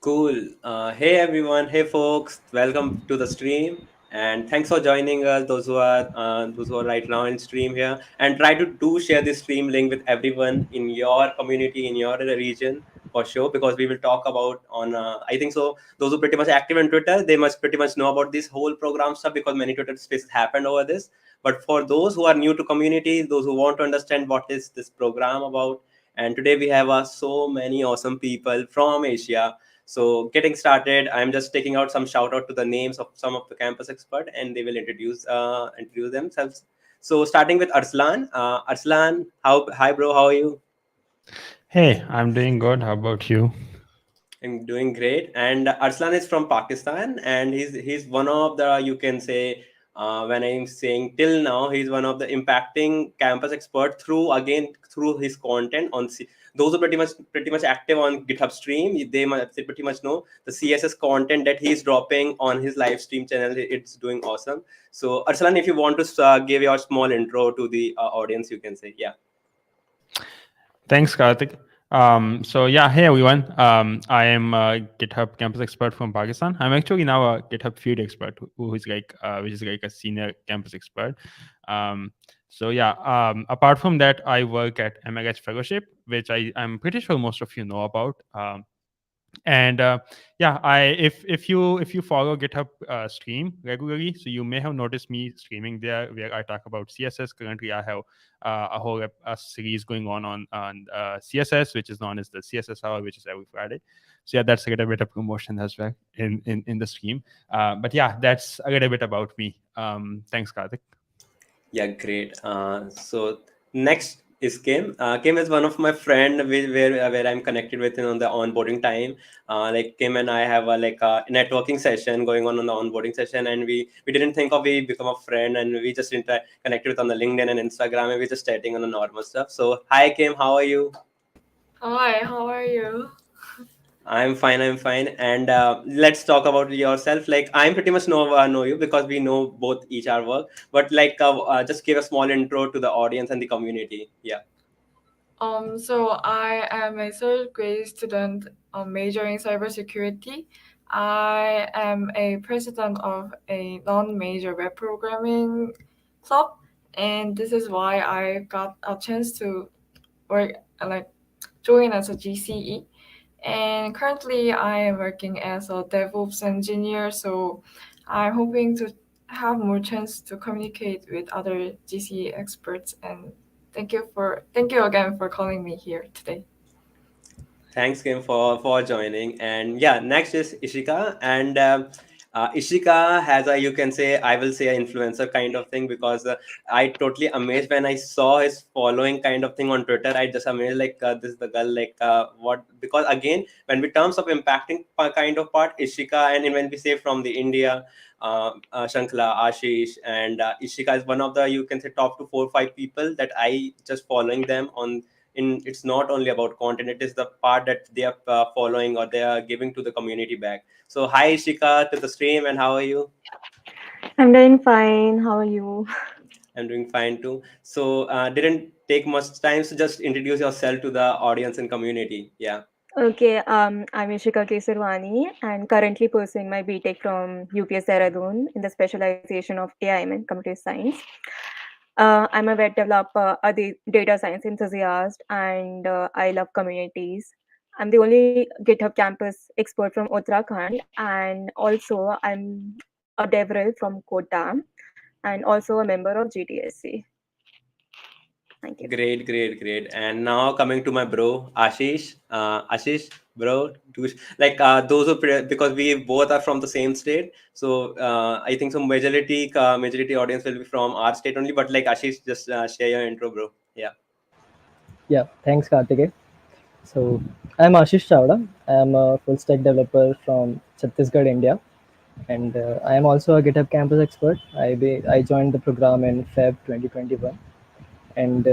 Cool. Hey everyone. Hey folks. Welcome to the stream, and thanks for joining us. Those who are right now in stream here, and try to do share this stream link with everyone in your community, in your region for sure. Because we will talk about on. I think so. Those who pretty much active on Twitter, they must pretty much know about this whole program stuff because many Twitter spaces happened over this. But for those who are new to community, those who want to understand what is this program about, and today we have so many awesome people from Asia. So getting started, I'm just taking out some shout out to the names of some of the campus expert, and they will introduce themselves. So starting with Arslan. Arslan, hi bro, how are you? Hey, I'm doing good. How about you? I'm doing great. And Arslan is from Pakistan, and he's one of the, you can say, when I'm saying till now, he's one of the impacting campus expert through his content on those are pretty much active on GitHub stream. They pretty much know the CSS content that he's dropping on his live stream channel. It's doing awesome. So Arslan, if you want to give your small intro to the audience, you can say, yeah. Thanks, Kartik. Hey everyone. I am a GitHub campus expert from Pakistan. I'm actually now a GitHub field expert, which is like a senior campus expert. Apart from that, I work at MLH Fellowship, which I'm pretty sure most of you know about. And I if you follow GitHub stream regularly, so you may have noticed me streaming there where I talk about CSS. Currently I have a series going on CSS, which is known as the CSS hour, which is every Friday. So yeah, that's a little bit of promotion as well in the stream. But yeah, that's a little bit about me. Thanks, Karthik. Yeah, great. So next is Kim. Kim is one of my friend where I'm connected with on the onboarding time. Like Kim and I have a networking session going on the onboarding session, and we didn't think of we become a friend, and we just connected with on the LinkedIn and Instagram, and we just chatting on the normal stuff. So hi Kim, how are you? Hi, how are you? I'm fine. I'm fine. And let's talk about yourself. Like I'm pretty much know you because we know both each our work. But just give a small intro to the audience and the community. Yeah. So I am a third grade student majoring cybersecurity. I am a president of a non-major web programming club, and this is why I got a chance to work like join as a GCE. And currently, I am working as a DevOps engineer. So I'm hoping to have more chance to communicate with other GCE experts. And thank you again for calling me here today. Thanks, Kim, for joining. And yeah, next is Ishika, and Ishika has a, you can say, I will say, an influencer kind of thing because I totally amazed when I saw his following kind of thing on Twitter. I just amazed this is the girl what, because again when we terms of impacting kind of part Ishika, and when we say from the India. Shrankhla, Ashish, and Ishika is one of the, you can say, top to 4 or 5 people that I just following them on. It's not only about content, it is the part that they are following or they are giving to the community back. So hi Ishika to the stream, and how are you? I'm doing fine. How are you? I'm doing fine too. So didn't take much time, so just introduce yourself to the audience and community. Yeah. Okay, I'm Ishika Kesarwani and currently pursuing my BTech from UPS Dehradun in the specialization of AIM and computer science. I'm a web developer, data science enthusiast, and I love communities. I'm the only GitHub campus expert from Uttarakhand, and also I'm a DevRel from Kota, and also a member of GTSC. Thank you. Great. And now coming to my bro, Ashish. Ashish, bro, those who because we both are from the same state. So I think some majority audience will be from our state only. But like Ashish, just share your intro, bro. Yeah. Yeah, thanks, Kartikey. So, I'm Ashish Chawda. I am a full stack developer from Chhattisgarh, India, and I am also a GitHub Campus Expert. I joined the program in Feb 2021, and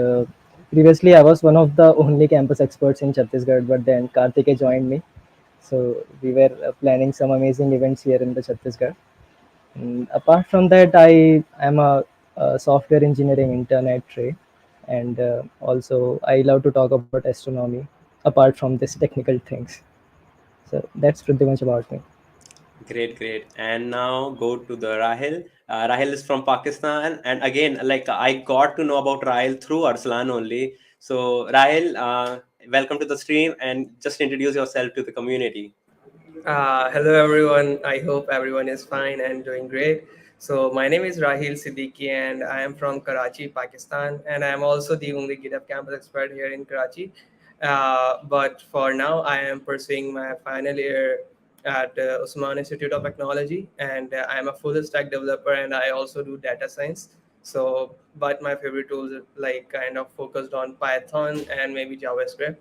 previously I was one of the only campus experts in Chhattisgarh, but then Kartikey joined me. So, we were planning some amazing events here in the Chhattisgarh. And apart from that, I am a software engineering intern at Trey, and also I love to talk about astronomy apart from these technical things. So that's pretty much about me. Great, great. And now go to the Rahel. Rahel is from Pakistan, and again, like I got to know about Rahel through Arsalan only. So Rahel, welcome to the stream, and just introduce yourself to the community. Hello everyone. I hope everyone is fine and doing great. So my name is Raheel Siddiqui and I am from Karachi, Pakistan, and I am also the only GitHub Campus expert here in Karachi. But for now, I am pursuing my final year at Usman Institute of Technology, and I am a full stack developer, and I also do data science. So, but my favorite tools are like kind of focused on Python and maybe JavaScript.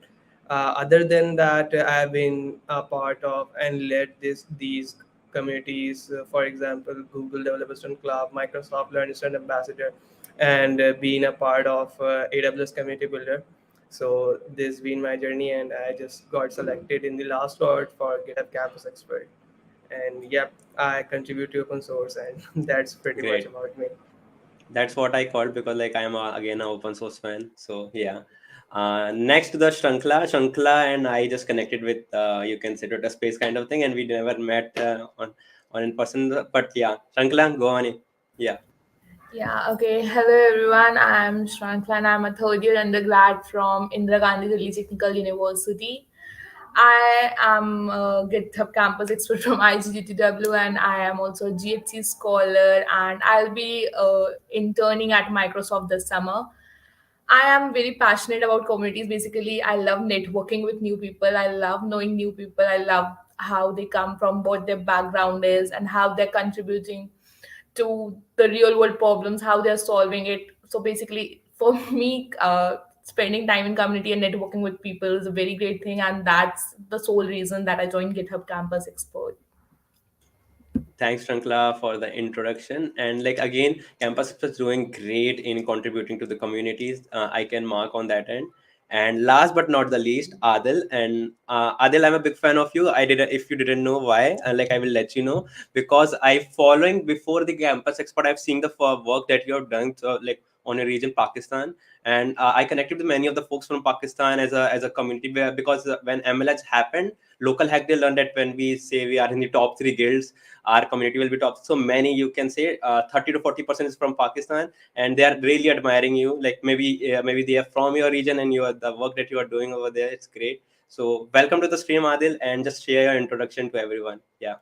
Other than that, I've been a part of and led these communities. For example, Google Developer Student Club, Microsoft Learning Student Ambassador, and being a part of AWS Community Builder. So this has been my journey, and I just got selected in the last round for GitHub Campus Expert. And yep, I contribute to open source, and that's pretty much Great. about me. That's what I called because like I'm again an open source fan. So yeah. Next to the Shrankhla and I just connected with you can say Twitter space kind of thing, and we never met on in person. But yeah, Shrankhla, go on. Yeah. Yeah, okay. Hello everyone. I'm Shrankhla and I'm a third year undergrad from Indira Gandhi Delhi Technical University. I am a GitHub Campus Expert from IGGTW and I am also a GHC scholar and I'll be interning at Microsoft this summer. I am very passionate about communities. Basically, I love networking with new people. I love knowing new people. I love how they come from, what their background is, and how they're contributing to the real world problems, how they're solving it. So basically, for me, spending time in community and networking with people is a very great thing, and that's the sole reason that I joined GitHub Campus Expert. Thanks, Shankla, for the introduction. And like again, campus is doing great in contributing to the communities. I can mark on that end. And last but not the least, Adil. And Adil, I'm a big fan of you. I didn't, if you didn't know why, like I will let you know because I following before the campus expert. I've seen the work that you have done, so, like on your region, Pakistan, and I connected with many of the folks from Pakistan as a community where because when MLH happened, local hack they learned that when we say we are in the top three guilds our community will be top. So many you can say 30 to 40% is from Pakistan, and they are really admiring you. Like maybe they are from your region, and you are the work that you are doing over there. It's great. So welcome to the stream, Adil, and just share your introduction to everyone. Yeah.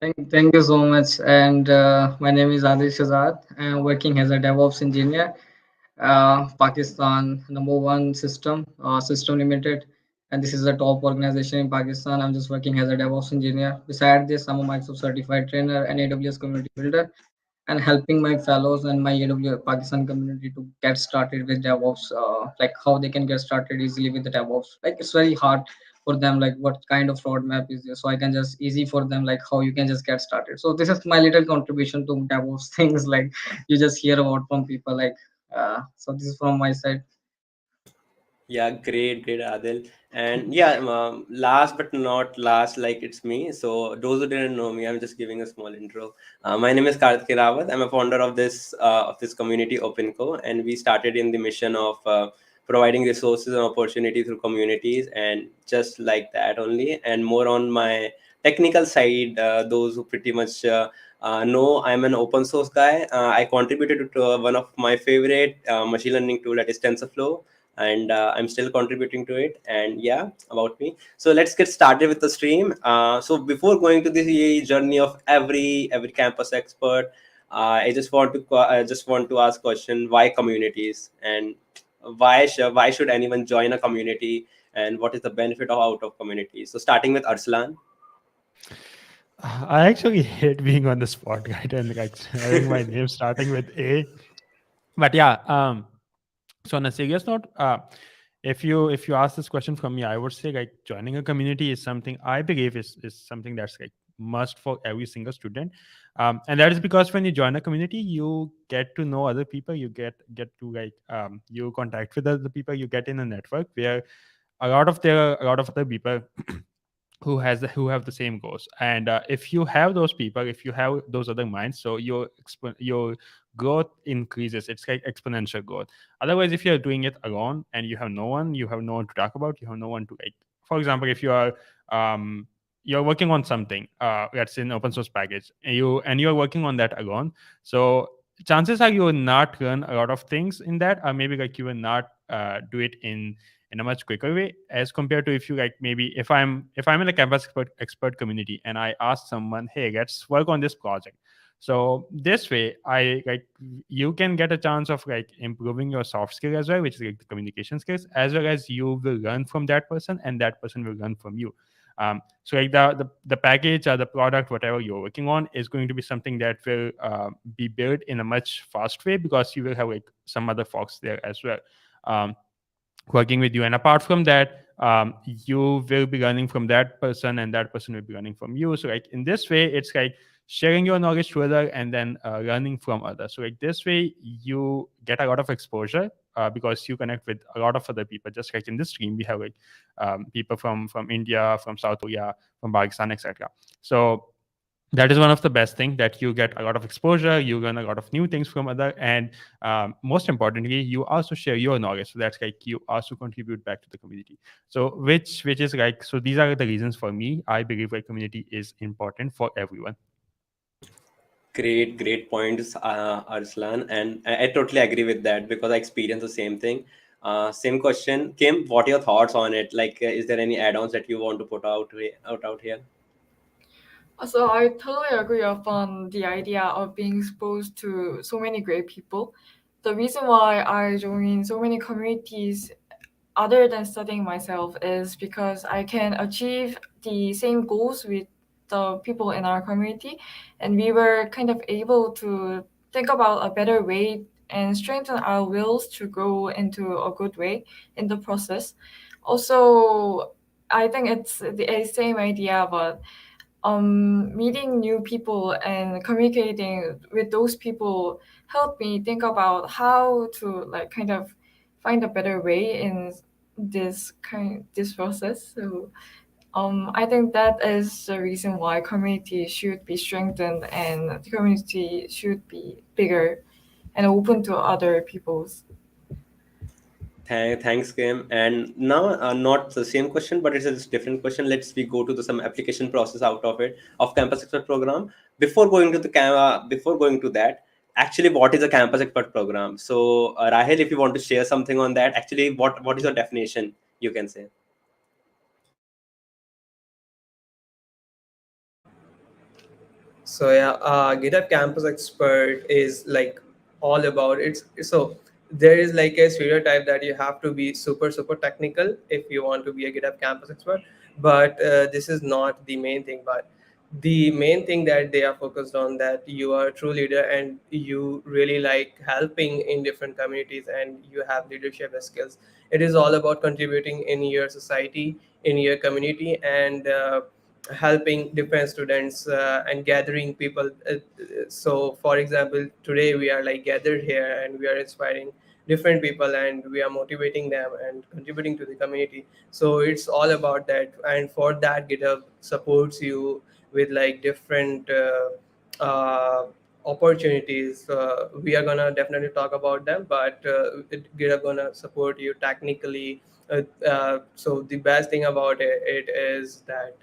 Thank you so much. And my name is Adil Shehzad. I'm working as a DevOps engineer, Pakistan #1 system limited. And this is a top organization in Pakistan. I'm just working as a DevOps engineer. Besides this, I'm a Microsoft certified trainer and AWS community builder and helping my fellows and my AWS Pakistan community to get started with DevOps, like how they can get started easily with the DevOps. Like it's very hard for them, like what kind of roadmap is there. So I can just easy for them, like how you can just get started. So this is my little contribution to DevOps things, like you just hear about from people, like so this is from my side. Yeah, great, Adil. And yeah, last but not last, like it's me. So those who didn't know me, I'm just giving a small intro. My name is Kartikey Rawat. I'm a founder of this community, OpenCo, and we started in the mission of providing resources and opportunity through communities, and just like that only. And more on my technical side, those who pretty much know, I'm an open source guy. I contributed to one of my favorite machine learning tool, that is TensorFlow, and I'm still contributing to it. And yeah, about me. So let's get started with the stream. So before going to the journey of every campus expert, I just want to ask question: why communities, and why should anyone join a community, and what is the benefit of out of communities? So starting with Arsalan. I actually hate being on the spot, right? And like having my name starting with A. But yeah, so on a serious note, if you ask this question from me, I would say like joining a community is something I believe is something that's like must for every single student, and that is because when you join a community, you get to know other people, you get to like you contact with other people, you get in a network where a lot of other people who have the same goals. And if you have those people, if you have those other minds, so your growth increases. It's like exponential growth. Otherwise, if you're doing it alone and you have no one to talk about, you have no one to like, for example, if you are you're working on something that's in open source package, and you're working on that alone. So chances are you will not learn a lot of things in that, or maybe like you will not do it in a much quicker way as compared to if you like, maybe if I'm in a campus expert community and I ask someone, hey, let's work on this project. So this way I like, you can get a chance of like improving your soft skill as well, which is like the communication skills, as well as you will learn from that person and that person will learn from you. So like the package or the product, whatever you're working on, is going to be something that will be built in a much fast way, because you will have like some other folks there as well, um, working with you. And apart from that, you will be learning from that person and that person will be learning from you. So like in this way, it's like sharing your knowledge to other and then learning from others. So like this way you get a lot of exposure, because you connect with a lot of other people. Just like in this stream we have like people from India, from South Korea, from Pakistan, etc. So that is one of the best thing, that you get a lot of exposure, you learn a lot of new things from other, and most importantly you also share your knowledge. So that's like you also contribute back to the community. So which is like, so these are the reasons for me. I believe like community is important for everyone. Great points, Arslan, and I totally agree with that because I experienced the same thing. Same question, Kim. What are your thoughts on it? Like, is there any add-ons that you want to put out here? So I totally agree upon the idea of being exposed to so many great people. The reason why I join so many communities other than studying myself is because I can achieve the same goals with the people in our community, and we were kind of able to think about a better way and strengthen our wills to grow into a good way in the process. Also, I think it's the same idea about meeting new people and communicating with those people helped me think about how to like kind of find a better way in this process. So I think that is the reason why community should be strengthened and the community should be bigger and open to other people's. Thanks, Kim. And now, not the same question, but it's a different question. Let's we go to some application process out of it of Campus Expert program. Before going to before going to that, actually, what is a Campus Expert program? So, Raheel, if you want to share something on that, actually, what is your definition? You can say. So yeah, GitHub Campus Expert is like all about it's so there is like a stereotype that you have to be super technical if you want to be a GitHub Campus Expert, but this is not the main thing. But the main thing that they are focused on, that you are a true leader and you really like helping in different communities and you have leadership skills. It is all about contributing in your society, in your community, and helping different students and gathering people. So for example, today we are like gathered here and we are inspiring different people and we are motivating them and contributing to the community. So it's all about that, and for that GitHub supports you with like different opportunities. We are gonna definitely talk about them, but GitHub gonna support you technically. So the best thing about it is that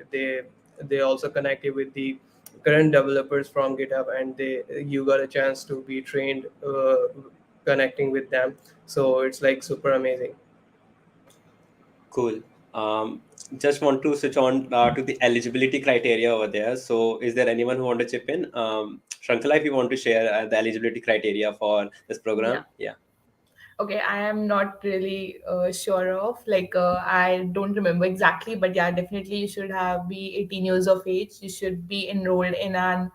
they also connect you with the current developers from GitHub, and they you got a chance to be trained connecting with them. So it's like super amazing. Cool. Just want to switch on to the eligibility criteria over there. So, is there anyone who want to chip in? Shrankhla, if you want to share the eligibility criteria for this program, yeah. Okay, I am not really sure of, like I don't remember exactly, but yeah, definitely you should have be 18 years of age. You should be enrolled in an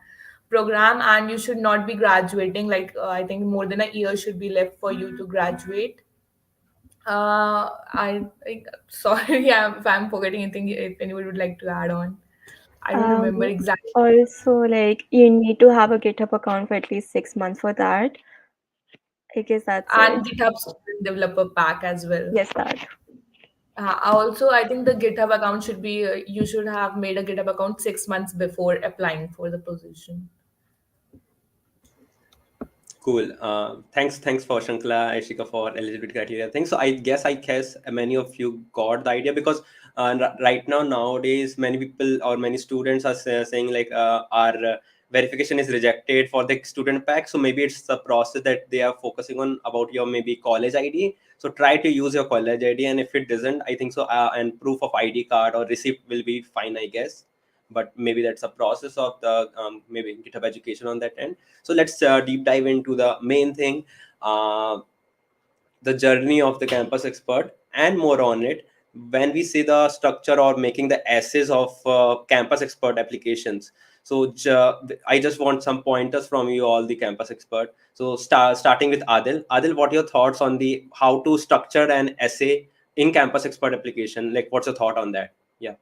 program and you should not be graduating, like I think more than a year should be left for you to graduate. I think, sorry, yeah, if I'm forgetting anything, if anyone would like to add on. I don't Um, remember exactly. Also, like you need to have a GitHub account for at least 6 months for that. I guess that's it. And GitHub Student Developer Pack as well. Yes, that. Also, I think the GitHub account should be, you should have made a GitHub account 6 months before applying for the position. Cool. Thanks for Shankla, Ishika for eligibility criteria. Thanks. So I guess many of you got the idea because right now, nowadays, many people or many students are saying like our verification is rejected for the student pack. So maybe it's the process that they are focusing on about your maybe college ID. So try to use your college ID, and if it doesn't, I think so, and proof of ID card or receipt will be fine, I guess. But maybe that's a process of the maybe GitHub education on that end. So let's deep dive into the main thing, uh, the journey of the campus expert and more on it. When we see the structure or making the essays of campus expert applications, so I just want some pointers from you all, the campus expert. So starting with Adil, what are your thoughts on the how to structure an essay in campus expert application? Like, what's your thought on that? Yeah.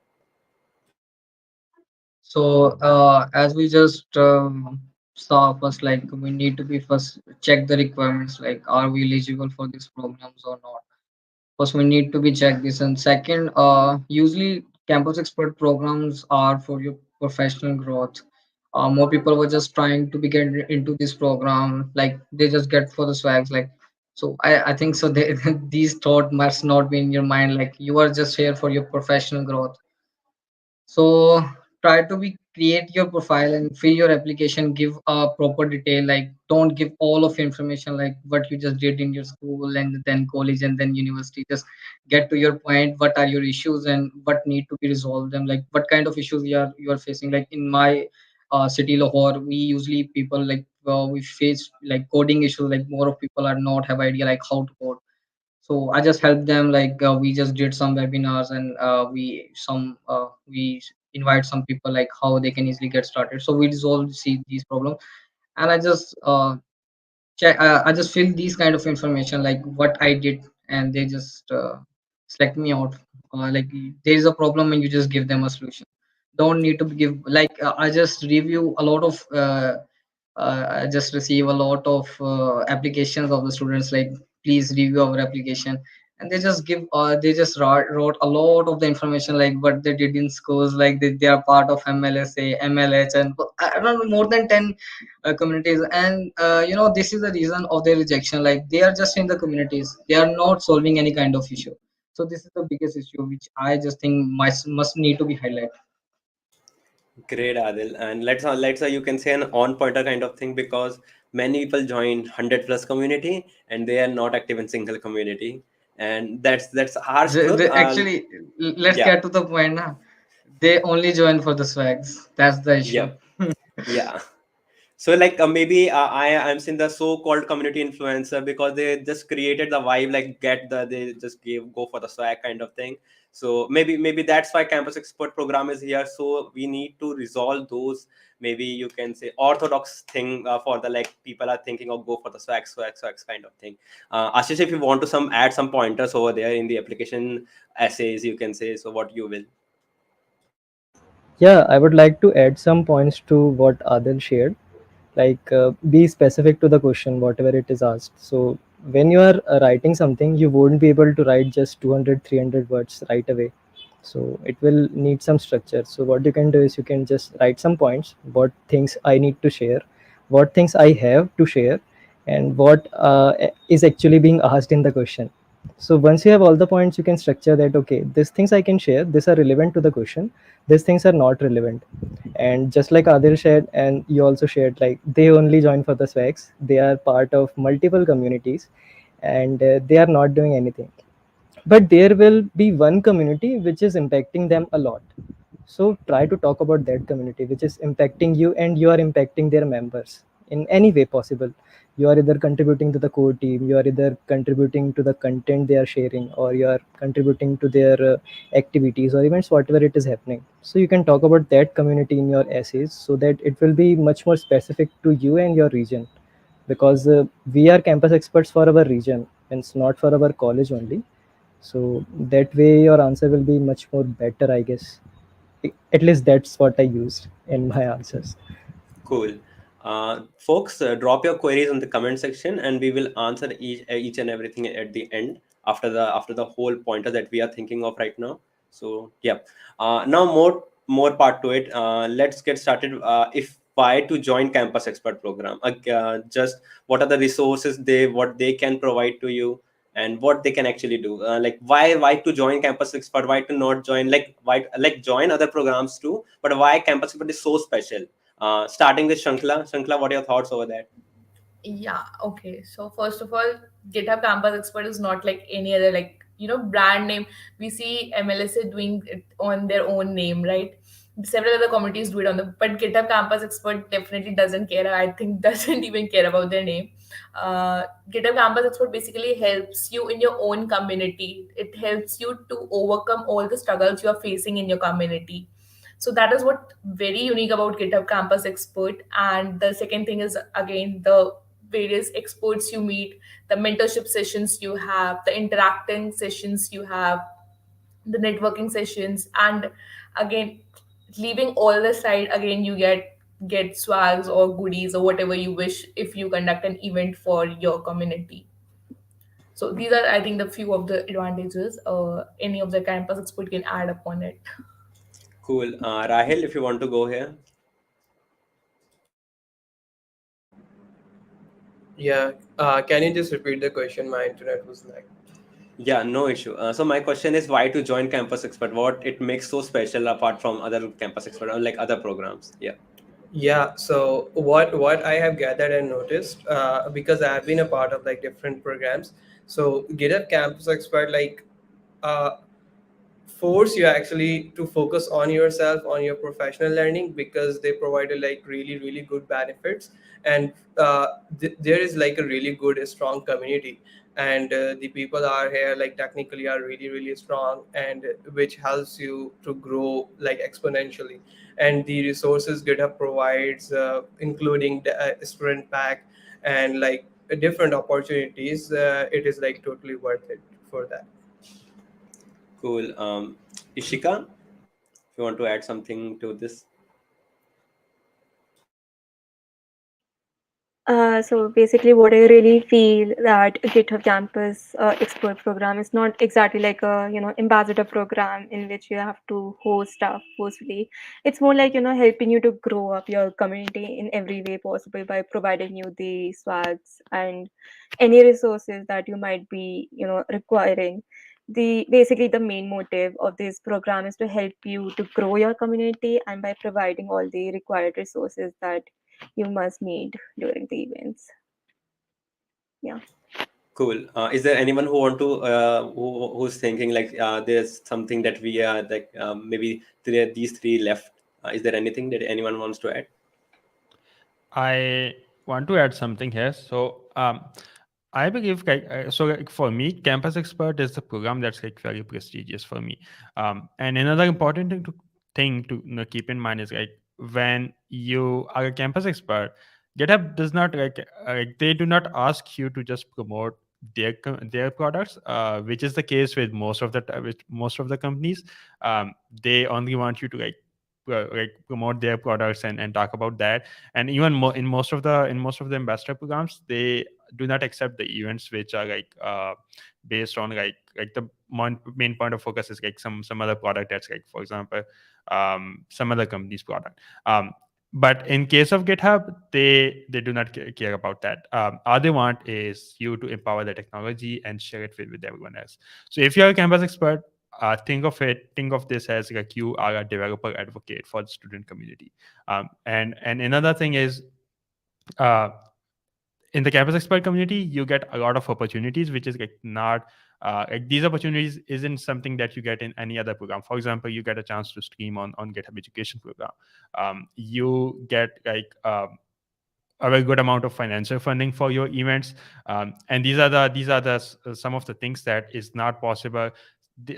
So as we just saw first, like we need to be first check the requirements, like are we eligible for these programs or not. First, we need to be check this, and second, usually campus expert programs are for your professional growth. More people were just trying to be get into this program, like they just get for the swags, like. So I think so. They, these thought must not be in your mind. Like you are just here for your professional growth. So try to be create your profile and fill your application. Give a proper detail. Like don't give all of information like what you just did in your school and then college and then university. Just get to your point. What are your issues and what need to be resolved? And like what kind of issues you are facing. Like in my city Lahore, we usually people like we face like coding issues. Like more of people are not have idea like how to code. So I just helped them, like we just did some webinars and we invite some people like how they can easily get started. So we resolve see these problems, and I just fill these kind of information like what I did, and they just select me out. Like there is a problem and you just give them a solution. Don't need to give like I just review a lot of I just receive a lot of applications of the students like please review our application, and they just give they just wrote a lot of the information like what they did in schools, like they are part of MLSA, MLH, and I don't know more than 10 communities. And this is the reason of their rejection, like they are just in the communities, they are not solving any kind of issue. So this is the biggest issue which I just think must need to be highlighted. Great, Adil. And let's you can say an on pointer kind of thing, because many people join 100 plus community and they are not active in single community, and that's harsh truth. Actually, let's Yeah, get to the point now. They only join for the swags. That's the issue. yeah, yeah. So like maybe I'm seeing the so-called community influencer because they just created the vibe like get the they just gave go for the swag kind of thing. So maybe that's why campus expert program is here. So we need to resolve those, maybe you can say orthodox thing for the like people are thinking of go for the swag kind of thing. Ashish, if you want to some add some pointers over there in the application essays, you can say so what you will. Yeah, I would like to add some points to what Adil shared. Like, be specific to the question, whatever it is asked. So, when you are writing something, you won't be able to write just 200, 300 words right away. So, it will need some structure. So, what you can do is you can just write some points, what things I need to share, what things I have to share, and what is actually being asked in the question. So once you have all the points, you can structure that, okay, these things I can share, these are relevant to the question, these things are not relevant. And just like Adil shared, and you also shared, like they only join for the swags, they are part of multiple communities, and they are not doing anything. But there will be one community which is impacting them a lot. So try to talk about that community which is impacting you, and you are impacting their members in any way possible. You are either contributing to the core team, you are either contributing to the content they are sharing, or you are contributing to their activities or events, whatever it is happening. So you can talk about that community in your essays so that it will be much more specific to you and your region, because we are campus experts for our region and it's not for our college only. So that way your answer will be much more better, I guess. At least that's what I used in my answers. Cool. Folks, drop your queries in the comment section, and we will answer each and everything at the end after the whole pointer that we are thinking of right now. So yeah, now more part to it. Let's get started. If why to join campus expert program? Just what are the resources what they can provide to you, and what they can actually do. Like why to join Campus Expert, why to not join, like why like join other programs too, but why Campus Expert is so special. Starting with Shrankhla, what are your thoughts over that? Yeah, okay. So first of all, GitHub Campus Expert is not like any other, like, brand name. We see MLSA doing it on their own name, right? Several other communities do it on the, but GitHub Campus Expert definitely doesn't care. I think doesn't even care about their name. GitHub Campus Expert basically helps you in your own community. It helps you to overcome all the struggles you are facing in your community. So that is what very unique about GitHub Campus Expert. And the second thing is, again, the various experts you meet, the mentorship sessions you have, the interacting sessions you have, the networking sessions, and again, leaving all the side, again, you get swags or goodies or whatever you wish if you conduct an event for your community. So these are, I think, the few of the advantages any of the campus expert can add upon it. Cool. Rahel, if you want to go here. Yeah. Can you just repeat the question? My internet was like. Yeah, no issue. So my question is, why to join Campus Expert? What it makes so special apart from other Campus Expert or like other programs? Yeah. Yeah, so what I have gathered and noticed, because I have been a part of like different programs. So GitHub Campus Expert uh, force you actually to focus on yourself, on your professional learning, because they provided like really good benefits. And there is like a really good strong community, and the people are here like technically are really strong, and which helps you to grow like exponentially. And the resources GitHub provides, including the student pack and like different opportunities, it is like totally worth it for that. Cool. Ishika, if you want to add something to this. So basically, what I really feel that GitHub Campus Expert program is not exactly like a ambassador program in which you have to host stuff forcefully. It's more like helping you to grow up your community in every way possible by providing you the swags and any resources that you might be requiring. The basically the main motive of this program is to help you to grow your community, and by providing all the required resources that you must need during the events. Yeah. Cool. Is there anyone who want to who's thinking like there's something that we are like maybe these three left? Is there anything that anyone wants to add? I want to add something here. So I believe like for me, Campus Expert is the program that's like very prestigious for me. And another important thing to keep in mind is like when you are a Campus Expert, GitHub does not like they do not ask you to just promote their products, which is the case with with most of the companies. They only want you to like promote their products and talk about that. And even more in most of the ambassador programs, they do not accept the events which are like based on like the main point of focus is like some other product that's like, for example, some other company's product. But in case of GitHub, they do not care about that. All they want is you to empower the technology and share it with everyone else. So if you're a Campus Expert, think of this as like you are a developer advocate for the student community. And another thing is, uh, in the Campus Expert community, you get a lot of opportunities, which is like not like these opportunities isn't something that you get in any other program. For example, you get a chance to stream on GitHub Education program. You get like a very good amount of financial funding for your events, and these are the some of the things that is not possible.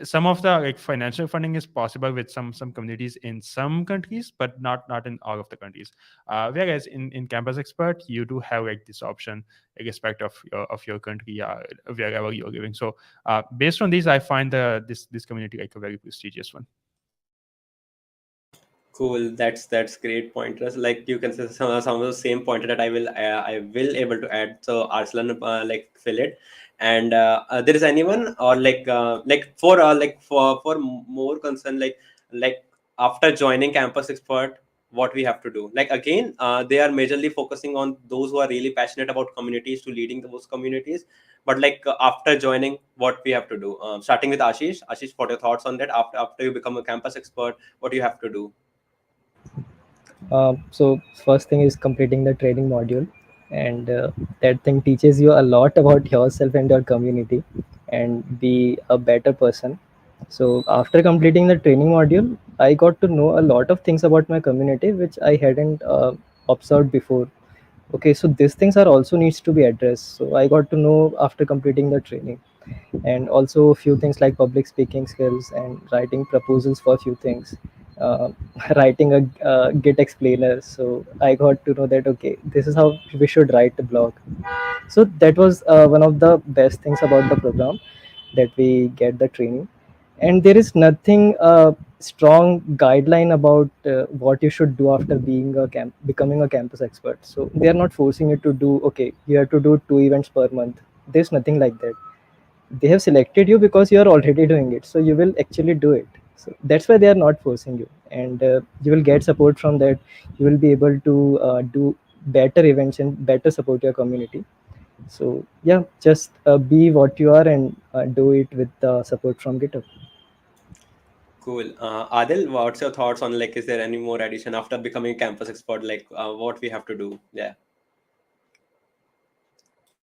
Some of the like financial funding is possible with some communities in some countries, but not in all of the countries. Whereas in Campus Expert, you do have like this option irrespective of your country, wherever you're living. So based on these, I find this community like a very prestigious one. Cool. That's great pointers. Like you can say some of the same pointer that I will able to add. So Arsalan like fill it. And there is anyone or like for more concern like after joining Campus Expert, what we have to do. Like again, they are majorly focusing on those who are really passionate about communities to leading those communities. But like after joining, what we have to do, starting with Ashish, what are your thoughts on that? After you become a campus expert, what do you have to do? So first thing is completing the training module, and that thing teaches you a lot about yourself and your community, and be a better person. So after completing the training module, I got to know a lot of things about my community which I hadn't observed before. Okay, so these things are also needs to be addressed. So I got to know after completing the training, and also a few things like public speaking skills and writing proposals for a few things, uh, writing a git explainer. So I got to know that okay, this is how we should write a blog. So that was one of the best things about the program, that we get the training. And there is nothing strong guideline about what you should do after being becoming a campus expert. So they are not forcing you to do, okay, you have to do 2 events per month. There's nothing like that. They have selected you because you are already doing it, so you will actually do it. So that's why they are not forcing you, and you will get support from that. You will be able to do better events and better support your community. So yeah, just be what you are, and do it with the support from GitHub. Cool. Adil, what's your thoughts on, like, is there any more addition after becoming a campus expert? Like, what we have to do? Yeah.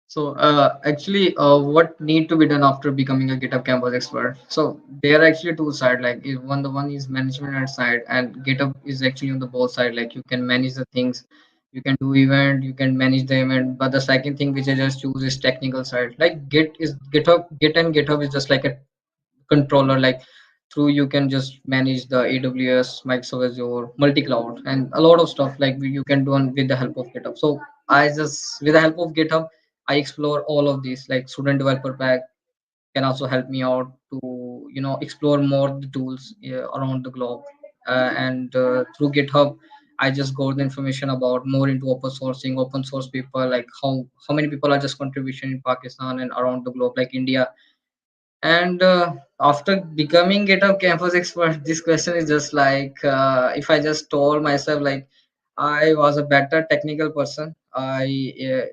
So actually, what need to be done after becoming a GitHub Campus expert? So there are actually two sides. Like the one is management and side, and GitHub is actually on the both side. Like you can manage the things, you can do event, you can manage the event. But the second thing which I just choose is technical side. Like Git and GitHub is just like a controller. Like through you can just manage the AWS, Microsoft Azure, multi-cloud, and a lot of stuff like you can do with the help of GitHub. So I just, with the help of GitHub, I explore all of these. Like student developer pack can also help me out to explore more the tools around the globe. And through GitHub, I just got the information about more into open source people, like how many people are just contribution in Pakistan and around the globe, like India. And after becoming GitHub Campus expert, this question is just like, if I just told myself like I was a better technical person, I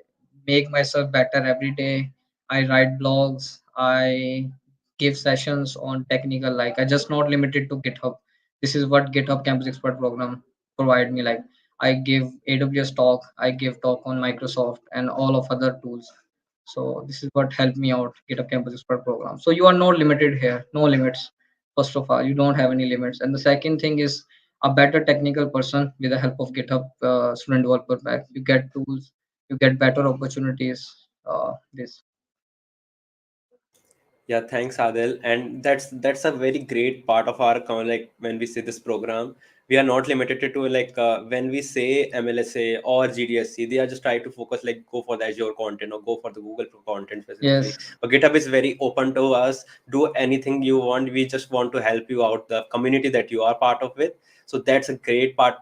make myself better every day. I write blogs, I give sessions on technical. Like I just not limited to GitHub. This is what GitHub Campus Expert program provide me. Like I give AWS talk, I give talk on Microsoft and all of other tools. So this is what helped me out, GitHub Campus Expert program. So you are not limited here, no limits. First of all, you don't have any limits. And the second thing is a better technical person with the help of GitHub Student Developer Pack. You get tools, you get better opportunities. This. Yeah, thanks, Adil. And that's a very great part of our like when we say this program, we are not limited to like when we say MLSA or GDSC, they are just trying to focus like go for the Azure content or go for the Google content specifically. Yes. But GitHub is very open to us. Do anything you want. We just want to help you out, the community that you are part of with. So that's a great part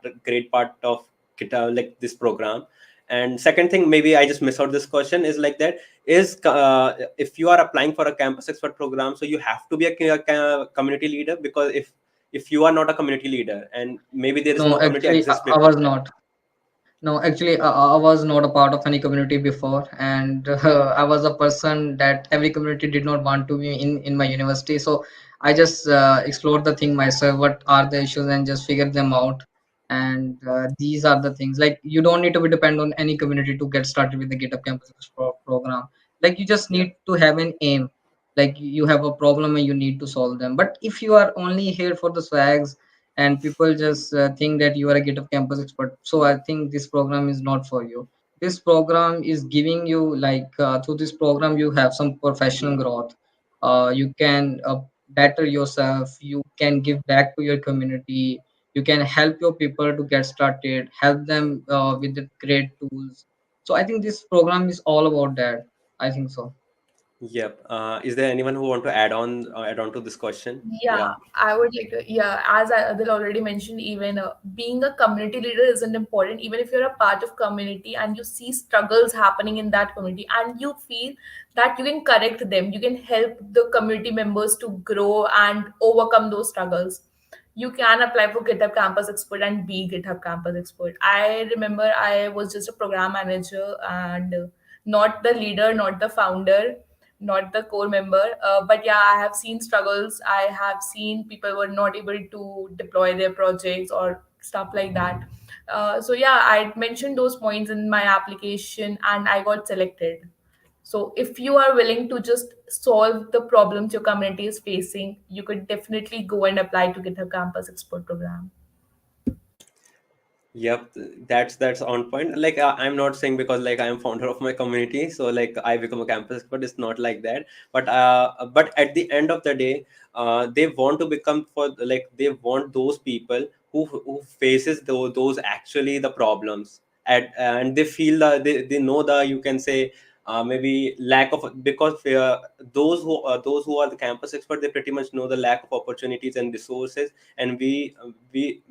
of GitHub, like this program. And second thing, maybe I just miss out this question is like that is if you are applying for a campus expert program, so you have to be a community leader, because if you are not a community leader and maybe there is No, no community actually, exists I before was that. not. No, actually, I was not a part of any community before, and I was a person that every community did not want to be in my university. So I just explored the thing myself. What are the issues, and just figured them out. And these are the things. Like you don't need to be dependent on any community to get started with the GitHub Campus program. Like you just Yeah. need to have an aim. Like you have a problem and you need to solve them. But if you are only here for the swags and people just think that you are a GitHub Campus expert, so I think this program is not for you. This program is giving you like through this program you have some professional growth. You can better yourself. You can give back to your community. You can help your people to get started. Help them with the great tools. So I think this program is all about that. I think so. Yep. Is there anyone who want to add on to this question? Yeah, Yeah. I would like to. Yeah, as Adil already mentioned, even being a community leader isn't important. Even if you're a part of community and you see struggles happening in that community, and you feel that you can correct them, you can help the community members to grow and overcome those struggles. you can apply for GitHub Campus Expert and be GitHub Campus Expert. I remember I was just a program manager and not the leader, not the founder, not the core member. But yeah, I have seen struggles. I have seen people were not able to deploy their projects or stuff like that. So yeah, I mentioned those points in my application and I got selected. So if you are willing to just solve the problems your community is facing, you could definitely go and apply to GitHub Campus Expert program. Yep, that's on point. Like I'm not saying because like I'm founder of my community, so like I become a campus expert. It's not like that. But at the end of the day, they want to become for like they want those people who faces those actually the problems at and they feel they know the you can say maybe lack of because those who are the campus expert they pretty much know the lack of opportunities and resources and we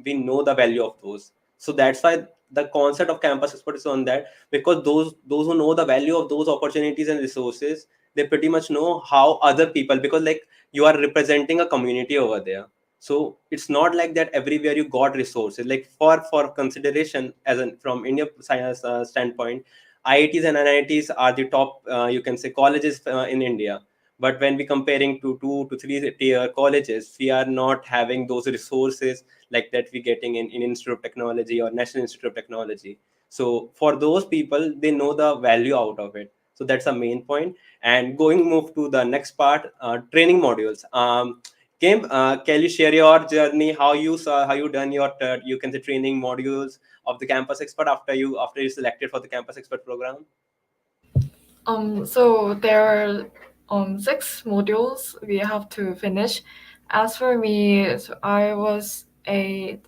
know the value of those, so that's why the concept of campus expert is on that because those who know the value of those opportunities and resources they pretty much know how other people because like you are representing a community over there, so it's not like that everywhere you got resources like for consideration as an from India science standpoint, IITs and NITs are the top you can say colleges in India, but when we comparing to 2 to 3 tier colleges we are not having those resources like that we getting in Institute of Technology or National Institute of Technology. So for those people they know the value out of it, so that's the main point. And going move to the next part, training modules. Kim, can you share your journey how you saw how you done your you can say training modules of the campus expert after you selected for the campus expert program? So there are 6 modules we have to finish. As for me, so I was a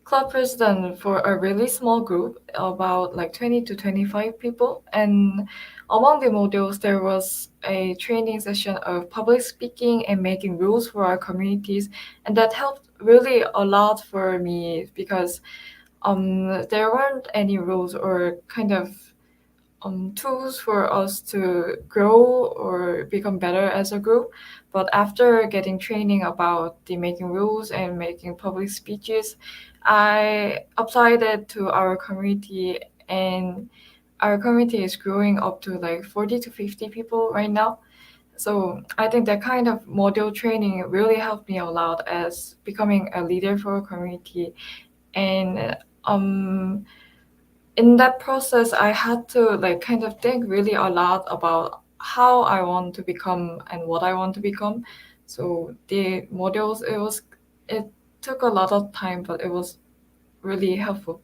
club president for a really small group, about like 20 to 25 people. And among the modules, there was a training session of public speaking and making rules for our communities. And that helped really a lot for me because there weren't any rules or kind of tools for us to grow or become better as a group. But after getting training about the making rules and making public speeches, I applied it to our community, and our community is growing up to like 40 to 50 people right now. So I think that kind of module training really helped me a lot as becoming a leader for a community. And in that process, I had to like kind of think really a lot about how I want to become and what I want to become. So the modules, it took a lot of time, but it was really helpful.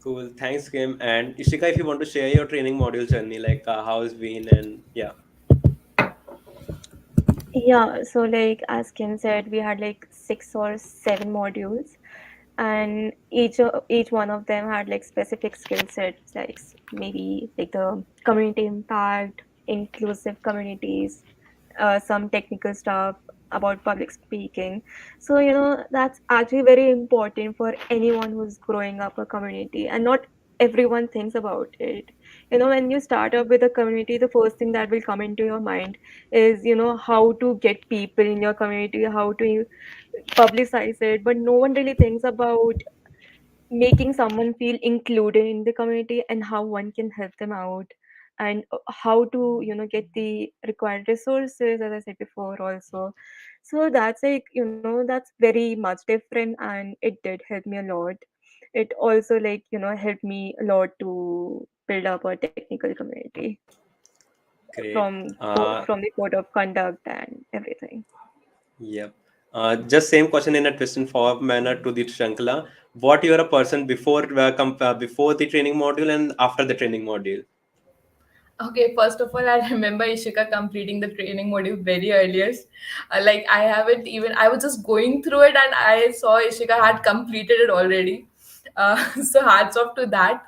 Cool, thanks Kim. And Ishika, if you want to share your training module journey, like how it's been and yeah. Yeah, so like as Kim said, we had like 6 or 7 modules, and each one of them had like specific skill sets, like maybe like the community impact, inclusive communities, some technical stuff about public speaking. So that's actually very important for anyone who's growing up a community, and not everyone thinks about it. When you start up with a community, the first thing that will come into your mind is how to get people in your community, how to publicize it, but no one really thinks about making someone feel included in the community and how one can help them out, and how to get the required resources, as I said before also. So that's like that's very much different, and it did help me a lot. It also like helped me a lot to build up a technical community Great. from the code of conduct and everything. Yep. Just same question in a twist and form manner to the Shrankhla. What you are a person before before the training module and after the training module? Okay, first of all, I remember Ishika completing the training module very earliest. Like I haven't even, I was just going through it and I saw Ishika had completed it already. So hats off to that.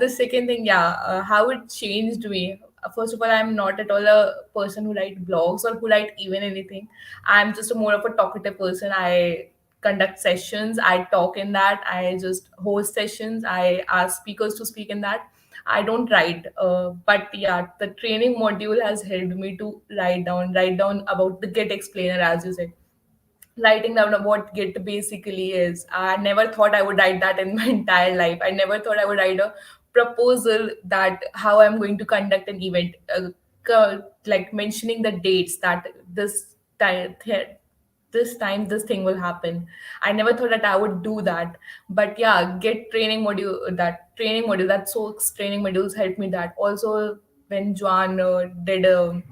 The second thing, yeah, how it changed me. First of all, I'm not at all a person who write blogs or who write even anything. I'm just a more of a talkative person. I conduct sessions, I talk in that, I just host sessions, I ask speakers to speak in that. I don't write, but yeah, the training module has helped me to write down about the Git explainer, as you said, writing down what Git basically is. I never thought I would write that in my entire life. I never thought I would write a proposal that how I'm going to conduct an event, like mentioning the dates that time this time this thing will happen. I never thought that I would do that. But yeah, get training module, that soaks training modules helped me that. Also, when Juan did the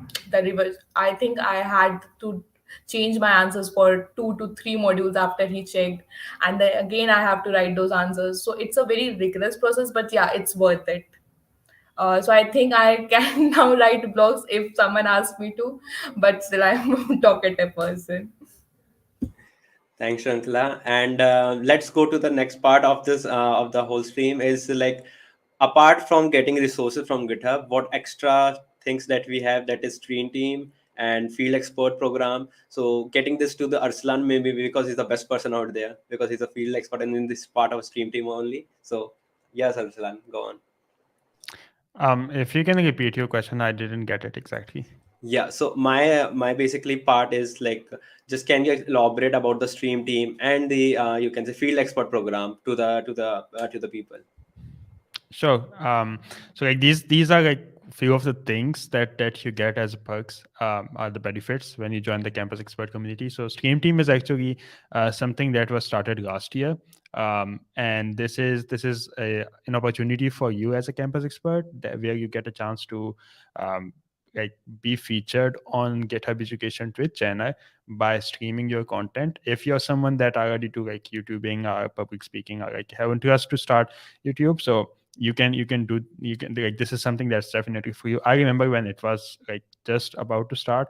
reverse, I think I had to change my answers for 2 to 3 modules after he checked, and then again I have to write those answers. So it's a very rigorous process, but yeah, it's worth it. So I think I can now write blogs if someone asks me to, but still I'm a talkative person. Thanks, Shrankhla. And let's go to the next part of this of the whole stream. Is like, apart from getting resources from GitHub, what extra things that we have, that is stream team and field expert program. So getting this to the Arsalan, maybe because he's the best person out there, because he's a field expert and in this part of stream team only. So yes, Arsalan, go on. If you can repeat your question, I didn't get it exactly. Yeah, so my basically part is like, just can you elaborate about the stream team and the you can say field expert program to the people. Sure. So like these are like few of the things that you get as perks, are the benefits when you join the campus expert community. So stream team is actually something that was started last year, and this is an opportunity for you as a campus expert, where you get a chance to um, like be featured on GitHub Education Twitch channel by streaming your content. If you're someone that already do like YouTubing or public speaking, or like have interest to start YouTube, so you can like, this is something that's definitely for you. I remember when it was like just about to start,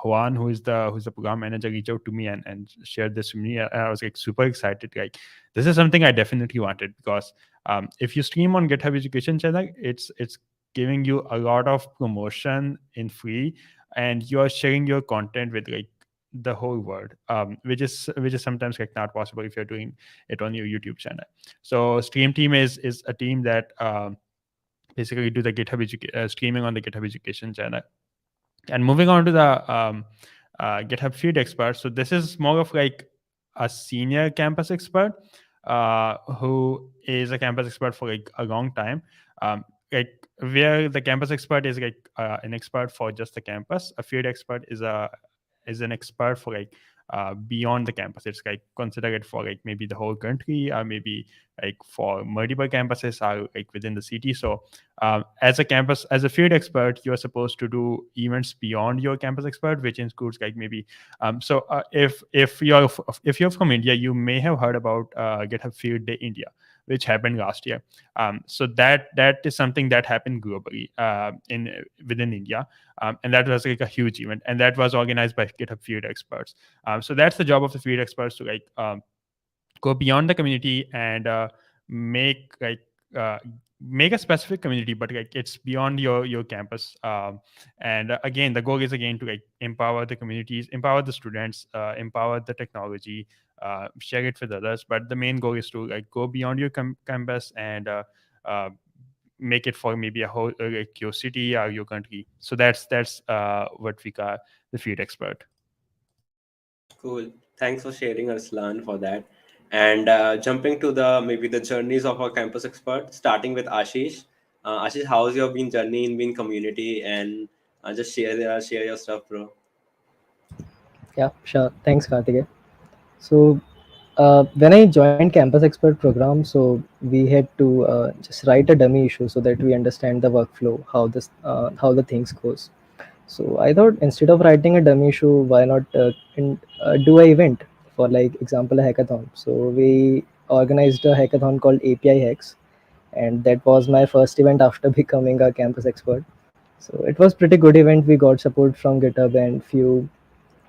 Juan, who's the program manager, reached out to me and shared this with me, and I was like super excited. Like, this is something I definitely wanted, because if you stream on GitHub Education channel, it's giving you a lot of promotion in free, and you're sharing your content with like the whole world, which is sometimes like not possible if you're doing it on your YouTube channel. So stream team is a team that basically do the streaming on the GitHub Education channel. And moving on to the GitHub field expert. So this is more of like a senior campus expert who is a campus expert for like a long time. Like, where the campus expert is like an expert for just the campus, a field expert is an expert for like beyond the campus. It's like consider it for like maybe the whole country, or maybe like for multiple campuses, or like within the city. So as a field expert, you're supposed to do events beyond your campus expert, which includes like maybe if you're from India, you may have heard about GitHub Field Day India, which happened last year. So that is something that happened globally within India, and that was like a huge event, and that was organized by GitHub Field Experts. So that's the job of the field experts, to like go beyond the community and make like make a specific community, but like it's beyond your campus. And again, the goal is again to like empower the communities, empower the students, empower the technology, share it with others. But the main goal is to like go beyond your campus and make it for maybe a whole like your city or your country. So that's what we call the field expert. Cool. Thanks for sharing, Arslan, for that. And jumping to the maybe the journeys of our campus expert, starting with Ashish. Ashish, how's your been journey in being community, and just share your stuff, bro. Yeah, sure. Thanks, Kartikey. So when I joined Campus Expert program, so we had to just write a dummy issue so that we understand the workflow, how the things goes. So I thought, instead of writing a dummy issue, why not do a event for, like, example, a hackathon. So we organized a hackathon called API Hacks, and that was my first event after becoming a campus expert. So it was pretty good event. We got support from GitHub and few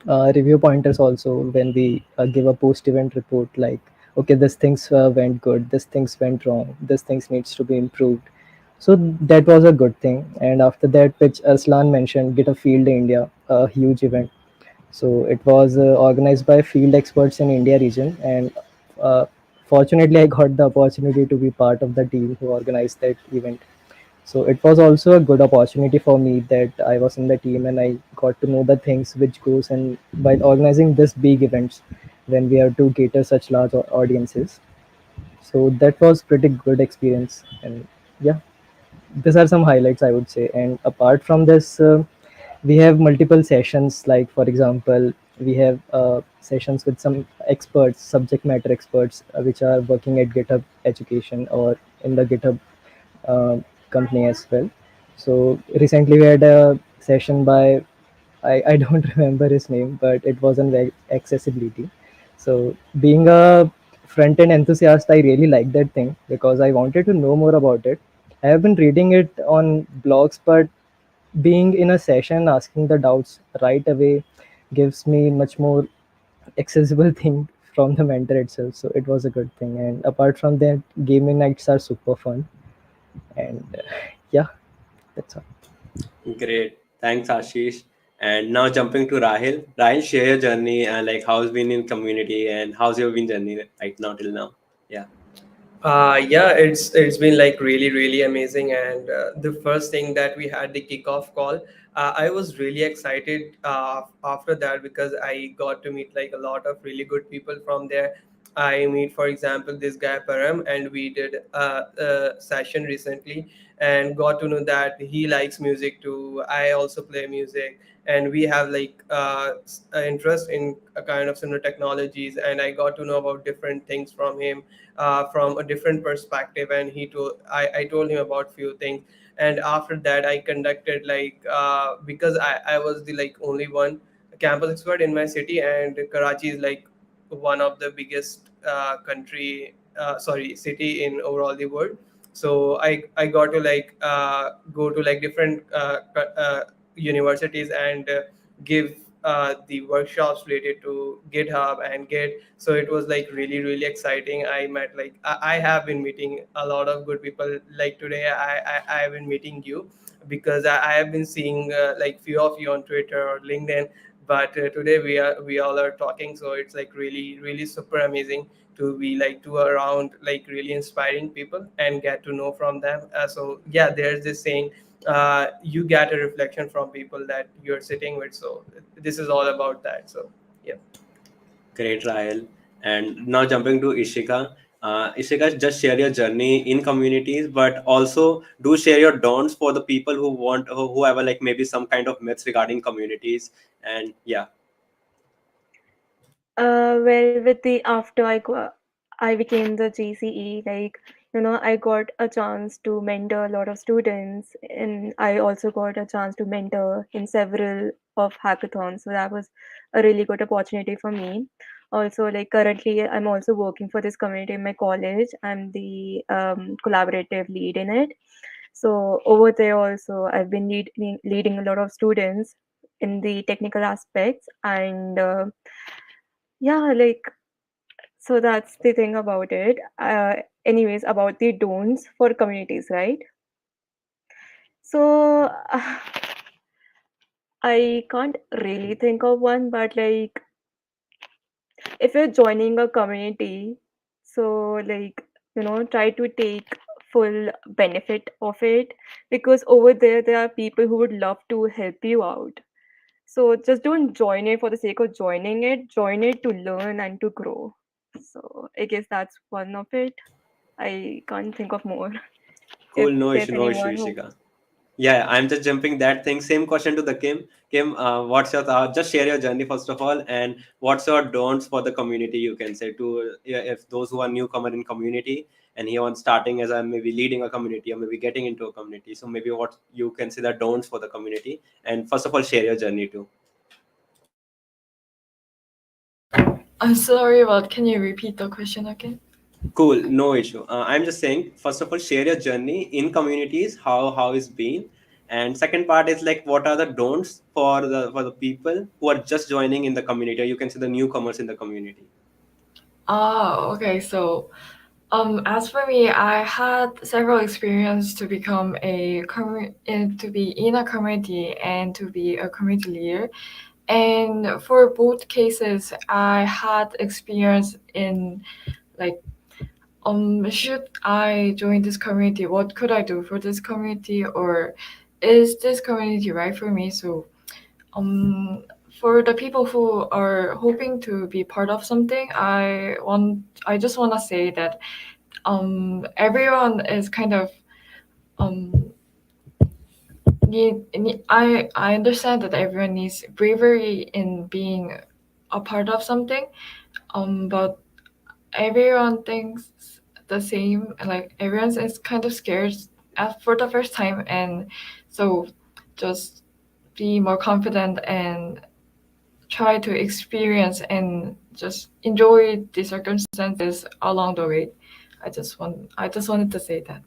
review pointers also when we give a post event report, like, okay, this things went good, this things went wrong, this things needs to be improved. So that was a good thing. And after that, which Arslan mentioned, get a field India, a huge event. So it was organized by field experts in India region, and uh, fortunately I got the opportunity to be part of the team who organized that event. So it was also a good opportunity for me that I was in the team and I got to know the things which goes and while organizing this big events when we have to cater such large audiences. So that was pretty good experience. And yeah, these are some highlights I would say. And apart from this, we have multiple sessions. Like for example, we have sessions with some experts, subject matter experts, which are working at GitHub Education or in the GitHub uh, company as well. So recently we had a session by I don't remember his name, but it was on accessibility. So being a front end enthusiast, I really like that thing because I wanted to know more about it. I have been reading it on blogs, but being in a session asking the doubts right away gives me much more accessible thing from the mentor itself. So it was a good thing. And apart from that, gaming nights are super fun. And yeah, that's all. Great. Thanks, Ashish. And now jumping to Rahil. Rahil, share your journey and like how's been in community and how's your been journey right now till now. Yeah. Yeah, it's been like really amazing. And the first thing that we had the kickoff call, I was really excited after that because I got to meet like a lot of really good people from there. I meet, for example, this guy Param, and we did a session recently and got to know that he likes music too. I also play music, and we have like interest in a kind of similar technologies. And I got to know about different things from him from a different perspective, and I told him about few things. And after that I conducted like because I was the like only one campus expert in my city, and Karachi is like one of the biggest city in overall the world. So I got to like go to like different universities and give the workshops related to GitHub and Git. So it was like really exciting. I met like I have been meeting a lot of good people. Like today I have been meeting you because I have been seeing like few of you on Twitter or LinkedIn. But today we all are talking, so it's like really super amazing to be like to around like really inspiring people and get to know from them. So yeah, there's this saying, you get a reflection from people that you're sitting with. So this is all about that. So yeah. Great, Rahil. And now jumping to Ishika. Ishika, just share your journey in communities, but also do share your don'ts for the people who want, who have like maybe some kind of myths regarding communities. And yeah, Well, with the after I became the GCE, like I got a chance to mentor a lot of students, and I also got a chance to mentor in several of hackathons. So that was a really good opportunity for me. Also, like currently, I'm also working for this community in my college. I'm the collaborative lead in it. So over there also, I've been leading a lot of students in the technical aspects and. Yeah, like so that's the thing about it. Anyways, about the don'ts for communities, right? So I can't really think of one, but like if you're joining a community, so like try to take full benefit of it because over there are people who would love to help you out. So just don't join it for the sake of joining it. Join it to learn and to grow. So I guess that's one of it. I can't think of more. cool. If there's No issue, anyone who Ishika. Yeah, I'm just jumping that thing. Same question to the Kim. Kim, what's your just share your journey first of all, and what's your don'ts for the community? You can say to yeah, if those who are newcomer in community and he on starting as a maybe leading a community or maybe getting into a community. So maybe what you can say the don'ts for the community, and first of all share your journey too. I'm sorry, but can you repeat the question again? Cool, no issue. I'm just saying, first of all, share your journey in communities, how it's been, and second part is like, what are the don'ts for the people who are just joining in the community, or you can say the newcomers in the community. Oh, okay. So, as for me, I had several experience to become to be in a community and to be a community leader. And for both cases, I had experience in like should I join this community? What could I do for this community? Or is this community right for me? So, for the people who are hoping to be part of something, I just want to say that everyone is kind of um I understand that everyone needs bravery in being a part of something, but everyone thinks the same. Like everyone is kind of scared for the first time, and so just be more confident and try to experience and just enjoy the circumstances along the way. I just wanted to say that.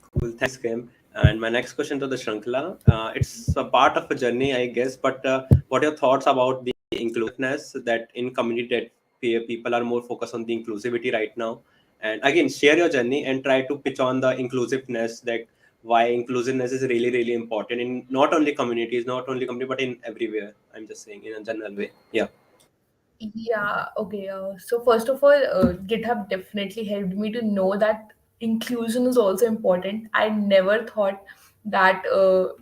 Cool, thanks, Kim. And my next question to the Shrankhla, it's a part of a journey, I guess. But what are your thoughts about the inclusiveness that in community that people are more focused on the inclusivity right now? And again, share your journey and try to pitch on the inclusiveness, that why inclusiveness is really, really important in not only communities, not only community, but in everywhere. I'm just saying in a general way. Yeah. Yeah, okay. So first of all, GitHub definitely helped me to know that inclusion is also important. I never thought that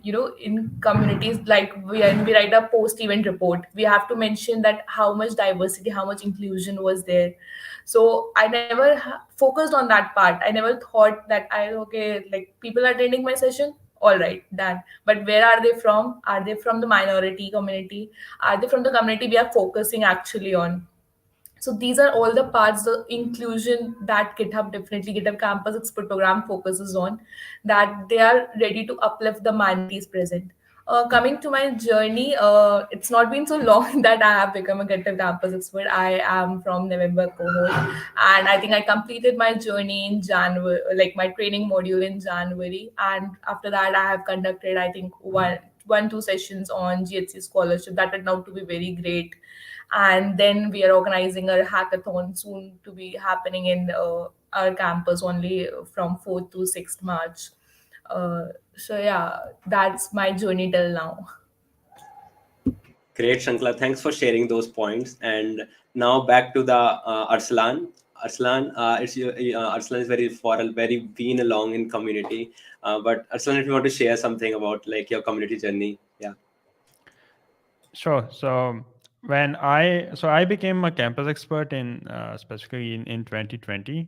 in communities, like when we write a post-event report, we have to mention that how much diversity, how much inclusion was there. So I never focused on that part. I never thought that like people are attending my session. All right, done. But where are they from? Are they from the minority community? Are they from the community we are focusing actually on? So these are all the parts, the inclusion that GitHub Campus Expert program focuses on, that they are ready to uplift the minorities present. Coming to my journey, it's not been so long that I have become a GitHub Campus Expert. I am from November cohort, and I think I completed my journey in January, like my training module in January. And after that, I have conducted, I think, two sessions on GHC scholarship that turned out to be very great. And then we are organizing a hackathon soon to be happening in our campus only from 4th to 6th March. So yeah, that's my journey till now. Great, Shankla. Thanks for sharing those points. And now back to the Arsalan. Arsalan, Arsalan is very been along in community. But Arsalan, if you want to share something about like your community journey, yeah. Sure. So I became a campus expert in specifically in 2020,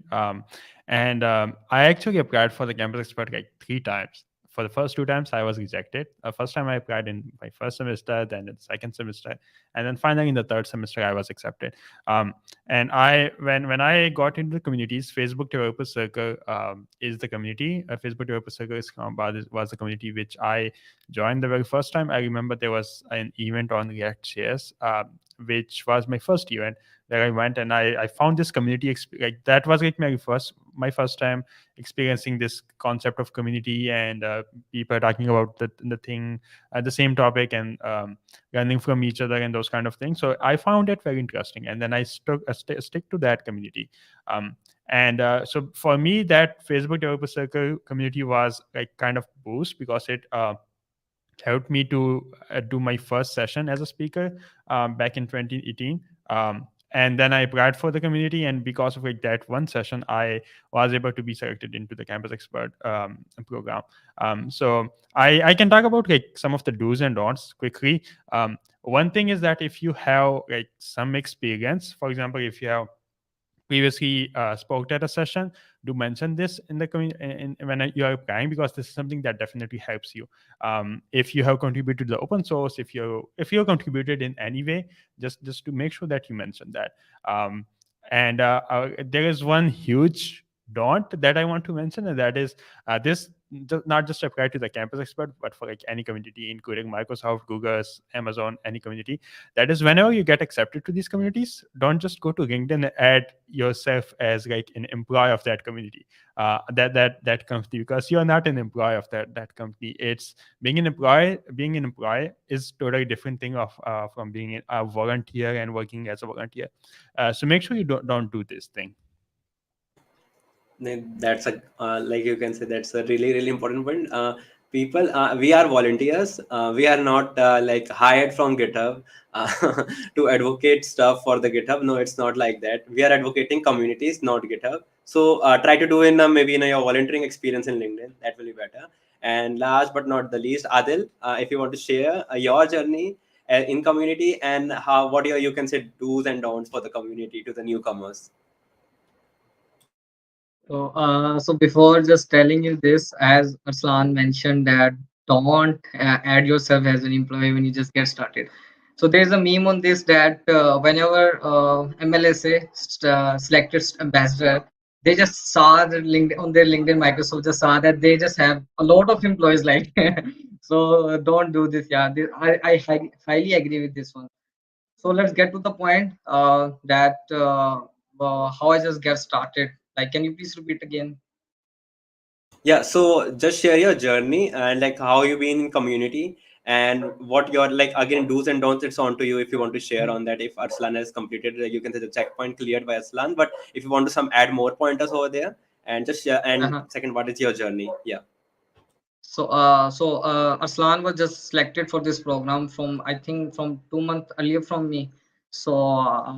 and I actually applied for the campus expert like 3 times. For the first 2 times, I was rejected. First time I applied in my first semester, then in the second semester, and then finally in the third semester I was accepted. And when I got into the communities, Facebook Developer Circle is the community. Facebook Developer Circle was the community which I joined the very first time. I remember there was an event on React.js, which was my first event that I went, and I found this community like that was like my first time experiencing this concept of community, and people talking about the thing, the same topic, and learning from each other and those kind of things. So I found it very interesting, and then I stick to that community. And so for me, that Facebook Developer Circle community was like kind of boost, because it helped me to do my first session as a speaker back in 2018. And then I applied for the community, and because of like that one session, I was able to be selected into the Campus Expert program. So I can talk about like some of the do's and don'ts quickly. One thing is that if you have like some experience, for example, if you have previously spoke at a session, do mention this in the when you are applying, because this is something that definitely helps you. If you have contributed to the open source, if you contributed in any way, just to make sure that you mention that. And there is one huge don't that I want to mention, and that is this not just apply to the Campus Expert, but for like any community, including Microsoft, Google, Amazon, any community. That is, whenever you get accepted to these communities, don't just go to LinkedIn and add yourself as like an employee of that community, that company, because you are not an employee of that company. It's being an employee. Being an employee is totally different thing of from being a volunteer and working as a volunteer. So make sure you don't do this thing. Then that's a like you can say that's a really, really important point. People, we are volunteers. We are not like hired from GitHub uh, to advocate stuff for the GitHub. No, it's not like that. We are advocating communities, not GitHub. So try to do in maybe in your volunteering experience in LinkedIn. That will be better. And last but not the least, Adil, if you want to share your journey in community, and how, what your, you can say, do's and don'ts for the community to the newcomers. So before just telling you this, as Arslan mentioned, that don't add yourself as an employee when you just get started. So there's a meme on this that whenever MLSA selected ambassador, they just saw the LinkedIn on their LinkedIn. Microsoft just saw that they just have a lot of employees like. So don't do this. Yeah, I highly agree with this one. So let's get to the point that how I just get started. Like, can you please repeat again? Yeah, so just share your journey and like how you been in community and what your like again do's and don'ts. It's on to you if you want to share on that. If Arslan has completed, you can say the checkpoint cleared by Arslan. But if you want to some add more pointers over there and just share. And Uh-huh. second, what is your journey? Yeah. So Aslan was just selected for this program from I think from 2 months earlier from me. So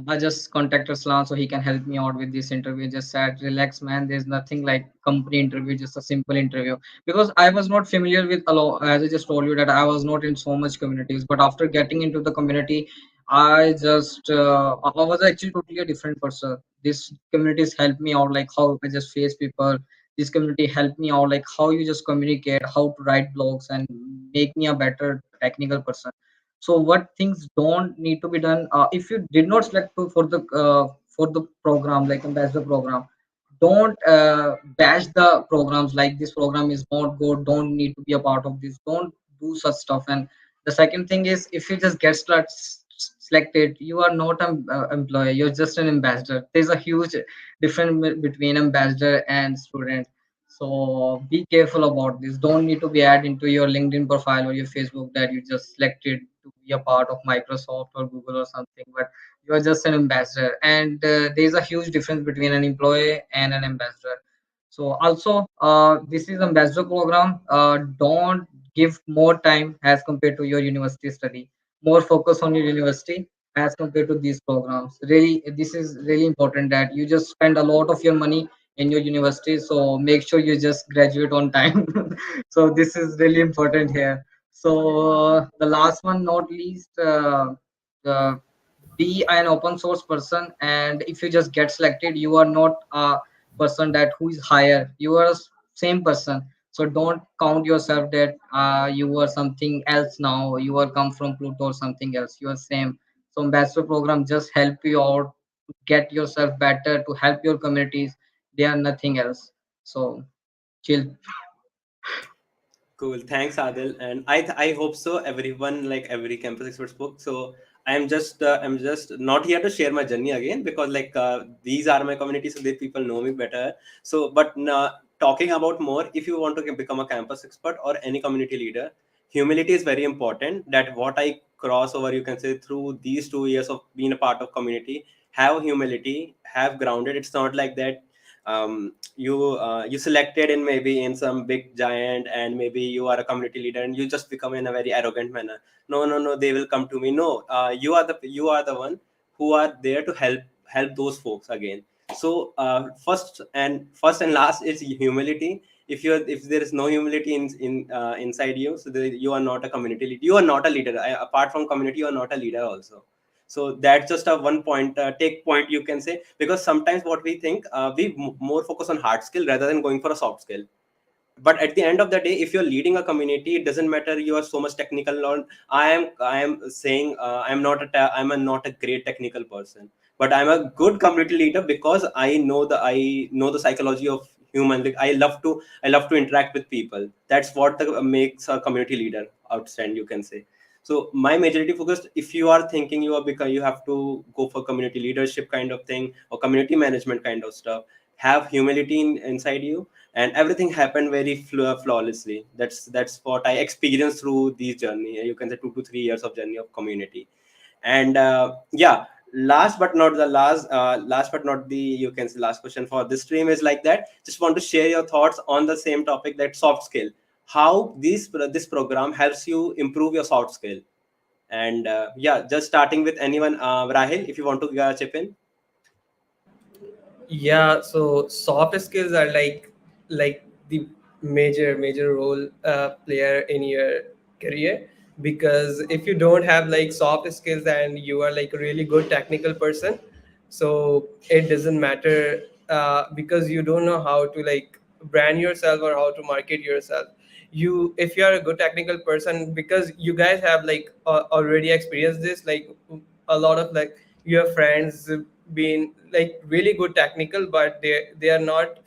I just contacted Aslan so he can help me out with this interview. Just said, relax, man. There's nothing like company interview, just a simple interview. Because I was not familiar with a lot, as I just told you that I was not in so much communities. But after getting into the community, I was actually totally a different person. These communities helped me out, like how I just face people. This community helped me out, like how you just communicate, how to write blogs and make me a better technical person. So what things don't need to be done, if you did not select for the program like ambassador program, don't bash the programs like this program is not good, don't need to be a part of this, don't do such stuff. And the second thing is, if you just get selected, you are not an employee, you're just an ambassador. There's a huge difference between ambassador and student. So be careful about this. Don't need to be added into your LinkedIn profile or your Facebook that you just selected to be a part of Microsoft or Google or something, but you are just an ambassador. And there's a huge difference between an employee and an ambassador. So also, this is ambassador program. Don't give more time as compared to your university study. More focus on your university as compared to these programs. Really, this is really important that you just spend a lot of your money in your university. So make sure you just graduate on time. So this is really important here. So the last one, not least, uh, be an open source person. And if you just get selected, you are not a person that who is higher, you are same person. So don't count yourself that you are something else, now you are come from Pluto or something else, you are same. So ambassador program just help you out to get yourself better, to help your communities. They are nothing else. So chill. Cool. Thanks, Adil. And I hope so. Everyone, like every campus experts book. So I'm just not here to share my journey again, because like these are my community, so they people know me better. So, but talking about more, if you want to become a campus expert or any community leader, humility is very important. That what I cross over, you can say, through these 2 years of being a part of community. Have humility, have grounded. It's not like that you selected in maybe in some big giant, and maybe you are a community leader and you just become in a very arrogant manner. No, they will come to me. No, you are the one who are there to help those folks again. So first and last is humility. If there is no humility in inside you, so you are not a community leader, you are not a leader. Apart from community, you are not a leader also. So that's just a one point take point, you can say, because sometimes what we think, more focus on hard skill rather than going for a soft skill. But at the end of the day, if you're leading a community, it doesn't matter you are so much technical. Or I am saying, I'm not a great technical person, but I'm a good community leader because I know the psychology of human. Like, I love to interact with people. That's what makes a community leader outstand, you can say. So my majority focused, if you are thinking you are, because you have to go for community leadership kind of thing or community management kind of stuff, have humility inside you, and everything happened very flawlessly. That's what I experienced through this journey, you can say 2 to 3 years of journey of community. And yeah, last but not the, you can say, last question for this stream is like that. Just want to share your thoughts on the same topic, that soft skill. how this program helps you improve your soft skill. And yeah, just starting with anyone, Rahil, if you want to chip in. Yeah, so soft skills are like the major role player in your career, because if you don't have like soft skills and you are like a really good technical person, so it doesn't matter, because you don't know how to like brand yourself or how to market yourself. You, if you are a good technical person, because you guys have like already experienced this, like a lot of like your friends been like really good technical, but they are not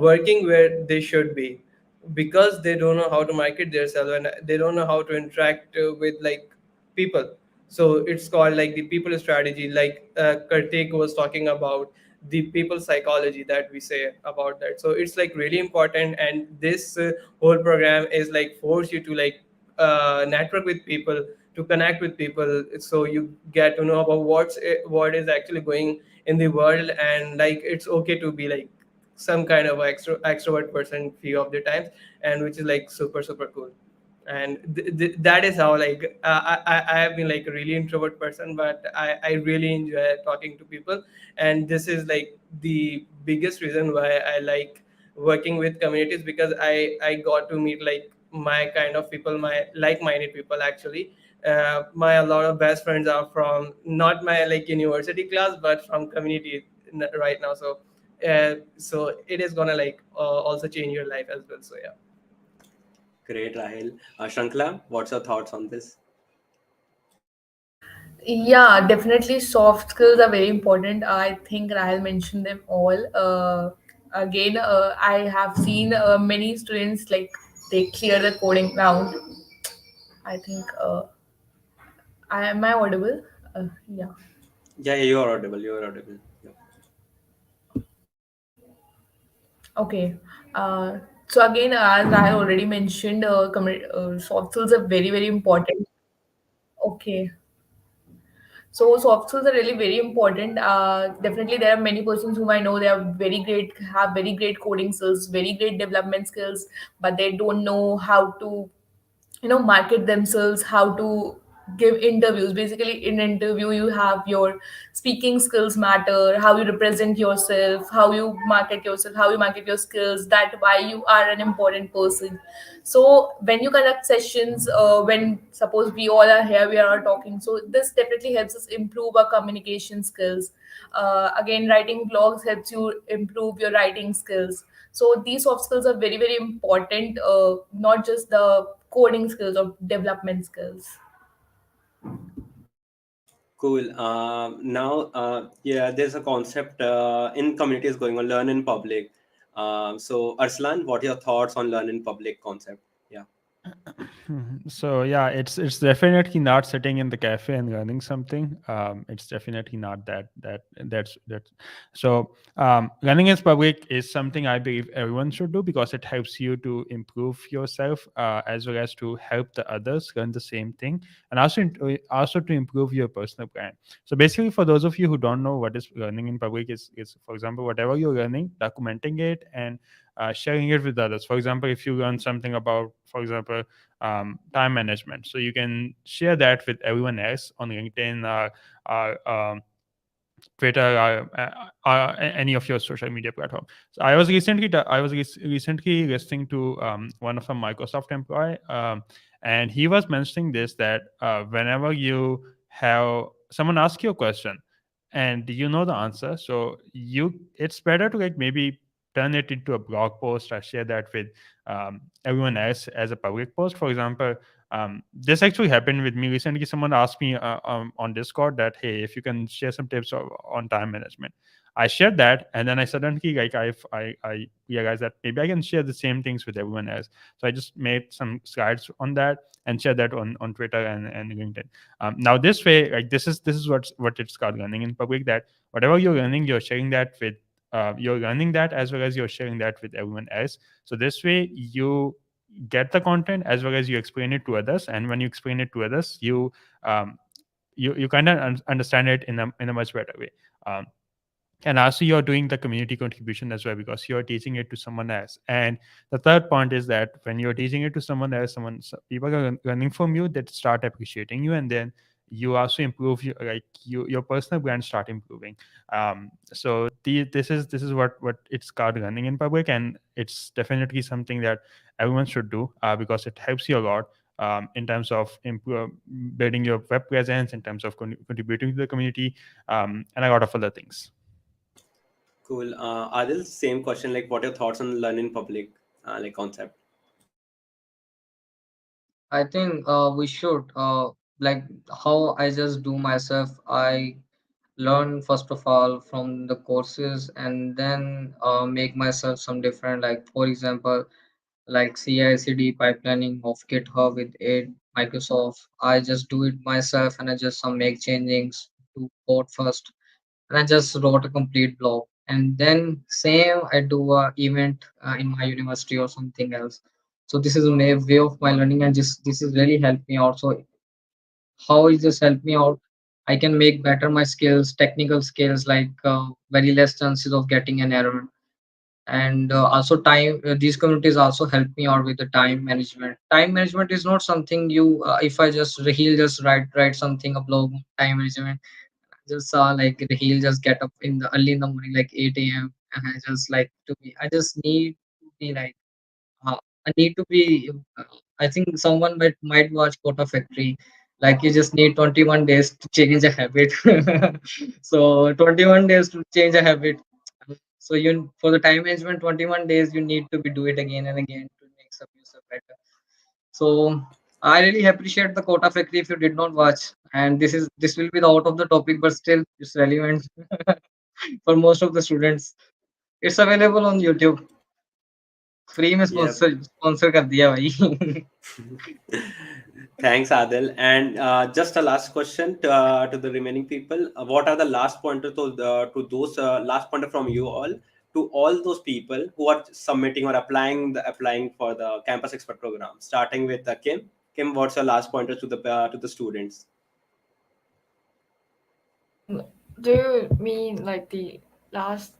working where they should be, because they don't know how to market themselves and they don't know how to interact with like people. So it's called like the people strategy, like Kartik was talking about the people psychology that we say about that. So it's like really important, and this whole program is like force you to like network with people, to connect with people, so you get to know about what is actually going in the world, and like it's okay to be like some kind of extrovert person few of the times, and which is like super cool. And that is how like I have been like a really introvert person, but I really enjoy talking to people. And this is like the biggest reason why I like working with communities, because I got to meet like my kind of people, my like-minded people actually. My a lot of best friends are from not my like university class, but from community right now. So it is gonna like also change your life as well. So yeah. Great, Rahil. Shrankhla, what's your thoughts on this? Yeah, definitely soft skills are very important. I think Rahel mentioned them all. Again, I have seen many students like they clear the coding round. I think am I audible? Yeah. Yeah, you are audible. You are audible. Yeah. Okay. So again, as I already mentioned, soft skills are very very important. Okay. So soft skills are really very important. Definitely, there are many persons whom I know they are very great, have very great coding skills, very great development skills, but they don't know how to market themselves, how to give interviews. Basically in interview you have your speaking skills matter, how you represent yourself, how you market yourself, how you market your skills, that why you are an important person. So when you conduct sessions, when suppose we all are here, we are all talking, so this definitely helps us improve our communication skills. Again, writing blogs helps you improve your writing skills. So these soft skills are very very important, not just the coding skills or development skills. Cool. Now, yeah, there's a concept in communities going on, learn in public. So, Arslan, what are your thoughts on learn in public concept? Yeah. So yeah, it's definitely not sitting in the cafe and learning something. It's definitely not that. So learning in public is something I believe everyone should do because it helps you to improve yourself as well as to help the others learn the same thing, and also to improve your personal brand. So basically, for those of you who don't know what is learning in public, is for example whatever you're learning, documenting it and sharing it with others. For example, if you learn something about, for example, time management, so you can share that with everyone else on LinkedIn, Twitter, any of your social media platform. So I was recently listening to one of a Microsoft employee, and he was mentioning this, that whenever you have someone ask you a question and you know the answer, so it's better to like maybe turn it into a blog post or share that with everyone else as a public post. For example, this actually happened with me recently. Someone asked me on Discord that, hey, if you can share some tips on time management. I shared that, and then I suddenly like I realized that maybe I can share the same things with everyone else. So I just made some slides on that and shared that on Twitter and LinkedIn. Now this way, like this is what it's called learning in public. That whatever you're learning, you're sharing that with you're learning that as well as you're sharing that with everyone else. So this way you get the content as well as you explain it to others, and when you explain it to others, you kind of understand it in a much better way. And also you're doing the community contribution as well because you're teaching it to someone else. And the third point is that when you're teaching it to someone else, people are learning from you, that start appreciating you, and then you also improve your personal brand start improving. This is what it's called learning in public, and it's definitely something that everyone should do because it helps you a lot in terms of building your web presence, in terms of contributing to the community, and a lot of other things. Cool. Adil, same question. Like, what are your thoughts on learn in public, like concept? I think we should like how I just do myself. I learn first of all from the courses and then make myself some different. Like for example, like CI/CD pipelining of GitHub with it, Microsoft. I just do it myself and I just some make changes to code first, and I just wrote a complete blog. And then same I do a event in my university or something else. So this is a way of my learning, and just this is really helped me out. So how it just helped me out? I can make better my skills, technical skills, like very less chances of getting an error, and also time. These communities also help me out with the time management. Time management is not something you if I just he'll just write something a blog on time management. Just saw like he'll just get up in the early in the morning like 8 a.m. and I just like to be I just need to be like I need to be I think someone might watch Quota Factory, like you just need 21 days to change a habit. So 21 days to change a habit. So you for the time management 21 days you need to be do it again and again to make some yourself better. So I really appreciate the Quota Factory if you did not watch. And this will be the out of the topic, but still it's relevant for most of the students. It's available on YouTube. Free में Yeah. Sponsor कर दिया भाई. Thanks, Adil. And just a last question to the remaining people. What are the last pointer to those last pointer from you all to all those people who are submitting or applying for the campus expert program? Starting with Kim. Kim, what's your last pointer to the students? Do you mean like the last?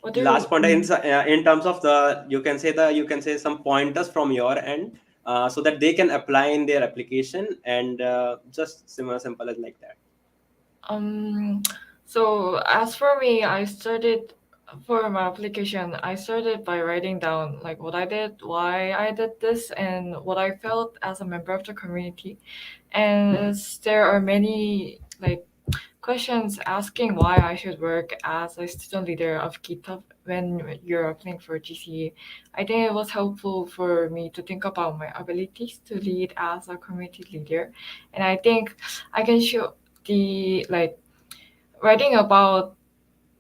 What do Last you pointer mean? in terms of you can say some pointers from your end so that they can apply in their application and just simple as like that. So as for me, I started for my application. I started by writing down like what I did, why I did this, and what I felt as a member of the community. And there are many like questions asking why I should work as a student leader of GitHub when you're applying for GCE. I think it was helpful for me to think about my abilities to lead as a community leader, and I think I can show the like writing about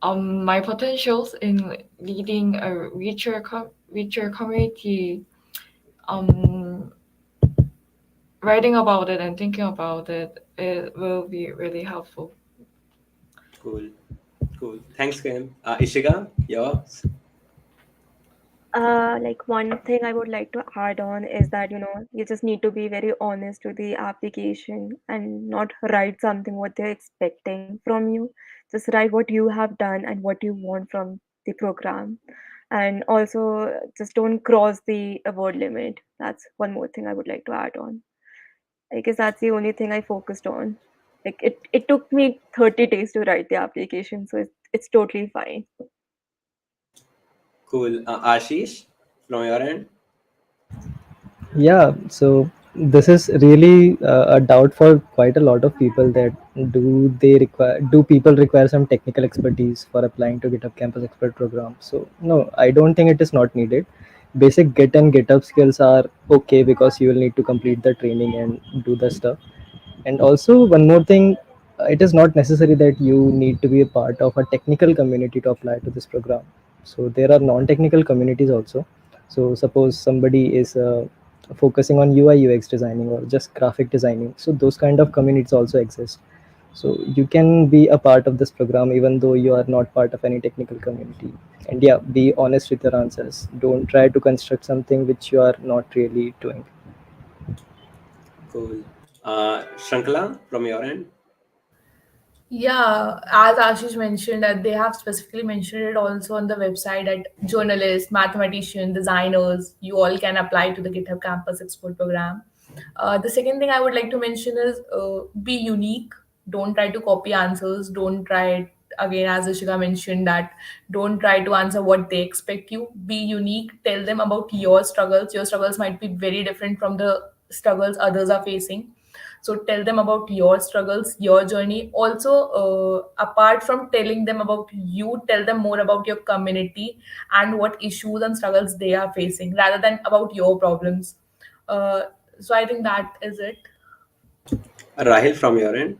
my potentials in leading a richer community. Um, Writing about it and thinking about it will be really helpful. Cool. Thanks, Kim. Ishika, yours. Like one thing I would like to add on is that you just need to be very honest to the application and not write something what they're expecting from you. Just write what you have done and what you want from the program, and also just don't cross the word limit. That's one more thing I would like to add on. I guess that's the only thing I focused on. Like it took me 30 days to write the application, so it's totally fine. Cool. Ashish, from your end. Yeah, so this is really a doubt for quite a lot of people, that do people require some technical expertise for applying to GitHub Campus Expert program? So no, I don't think it is not needed. Basic Git and GitHub skills are okay because you will need to complete the training and do the stuff. And also one more thing, it is not necessary that you need to be a part of a technical community to apply to this program. So there are non-technical communities also. So suppose somebody is focusing on UI UX designing or just graphic designing, so those kind of communities also exist. So you can be a part of this program even though you are not part of any technical community. And yeah, be honest with your answers. Don't try to construct something which you are not really doing. Cool. Shrankhla, from your end. Yeah, as Ashish mentioned, that they have specifically mentioned it also on the website that journalists, mathematicians, designers, you all can apply to the GitHub Campus Expert program. The second thing I would like to mention is be unique. Don't try to copy answers. Don't try, again, as Ishika mentioned, that don't try to answer what they expect you. Be unique. Tell them about your struggles. Your struggles might be very different from the struggles others are facing, so tell them about your struggles, your journey. Also, apart from telling them about you, tell them more about your community and what issues and struggles they are facing rather than about your problems. uh, so I think that is it. Rahil, from your end.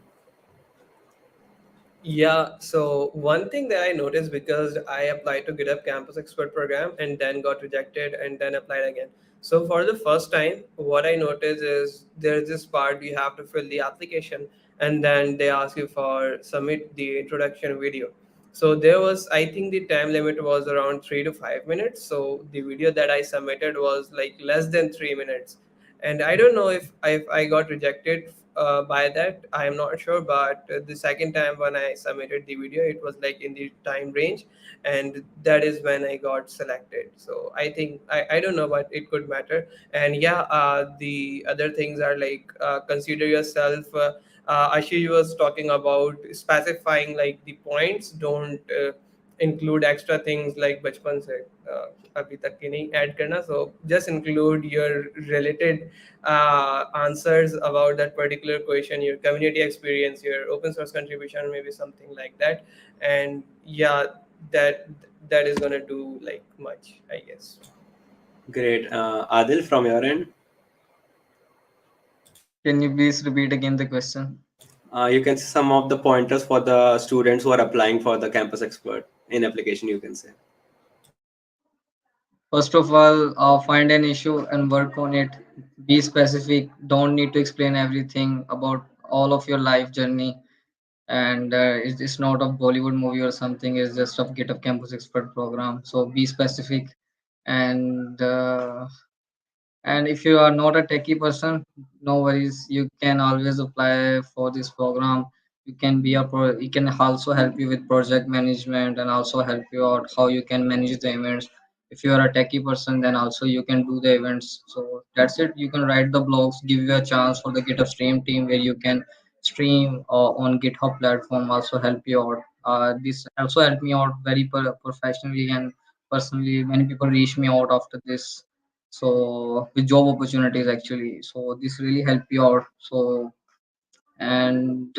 Yeah, so one thing that I noticed, because I applied to GitHub Campus Expert program and then got rejected and then applied again. So for the first time, what I noticed is there's this part you have to fill the application and then they ask you for submit the introduction video. So there was, I think the time limit was around 3 to 5 minutes. So the video that I submitted was like less than 3 minutes, and I don't know if I got rejected by that. I am not sure, but the second time when I submitted the video, it was like in the time range, and that is when I got selected. So I think I don't know, but it could matter. And yeah, the other things are like consider yourself. Ashish was talking about specifying like the points. Don't include extra things like बचपन से अभी तक की नहीं add करना. So just include your related answers about that particular question, your community experience, your open source contribution, maybe something like that. And yeah, that that is gonna do like much, I guess. Great. Adil, from your end. Can you please repeat again the question? You can see some of the pointers for the students who are applying for the campus expert in application, you can say. First of all, find an issue and work on it. Be specific. Don't need to explain everything about all of your life journey. And it's not a Bollywood movie or something. It's just a GitHub Campus Expert program. So be specific. And if you are not a techie person, no worries. You can always apply for this program. You can be it can also help you with project management and also help you out how you can manage the events. If you are a techie person, then also you can do the events. So that's it. You can write the blogs, give you a chance for the GitHub stream team where you can stream on GitHub platform. Also help you out. This also helped me out very professionally and personally. Many people reach me out after this, so with job opportunities actually. So this really help you out. So and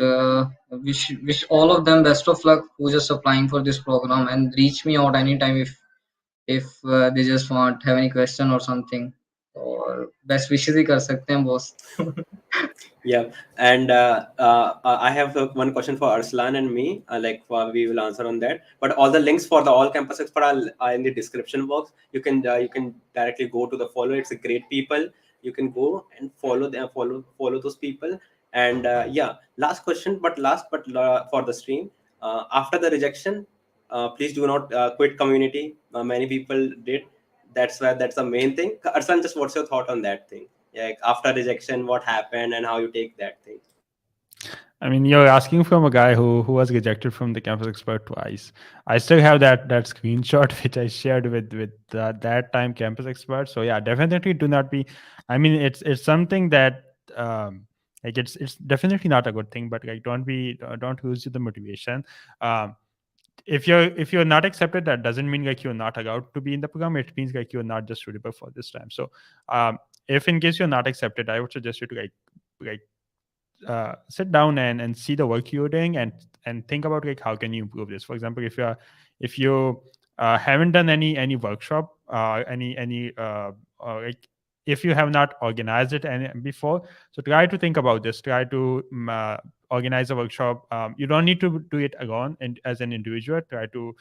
wish all of them best of luck who just applying for this program, and reach me out anytime if they just want have any question or something, or best wishes ही कर सकते हैं boss. Yeah, and I have one question for Arslan and me. We will answer on that. But all the links for the all campus expert are in the description box. You can directly go to the follow. It's a great people. You can go and follow them, follow those people. And yeah, last question, but for the stream. After the rejection, please do not quit community. Many people did. That's the main thing. Arslan, just what's your thought on that thing? Like after rejection, what happened and how you take that thing? I mean, you're asking from a guy who was rejected from the campus expert twice. I still have that screenshot which I shared with that time campus expert. So yeah, definitely do not be. I mean, it's something that like it's definitely not a good thing. But like don't lose the motivation. Um, if you're not accepted, that doesn't mean like you're not allowed to be in the program. It means like you're not just suitable for this time. So if in case you're not accepted, I would suggest you to like sit down and see the work you're doing and think about like how can you improve this. For example, if you haven't done any workshop, any like if you have not organized it any before, so try to think about this. Try to organize a workshop. You don't need to do it alone and as an individual. Try to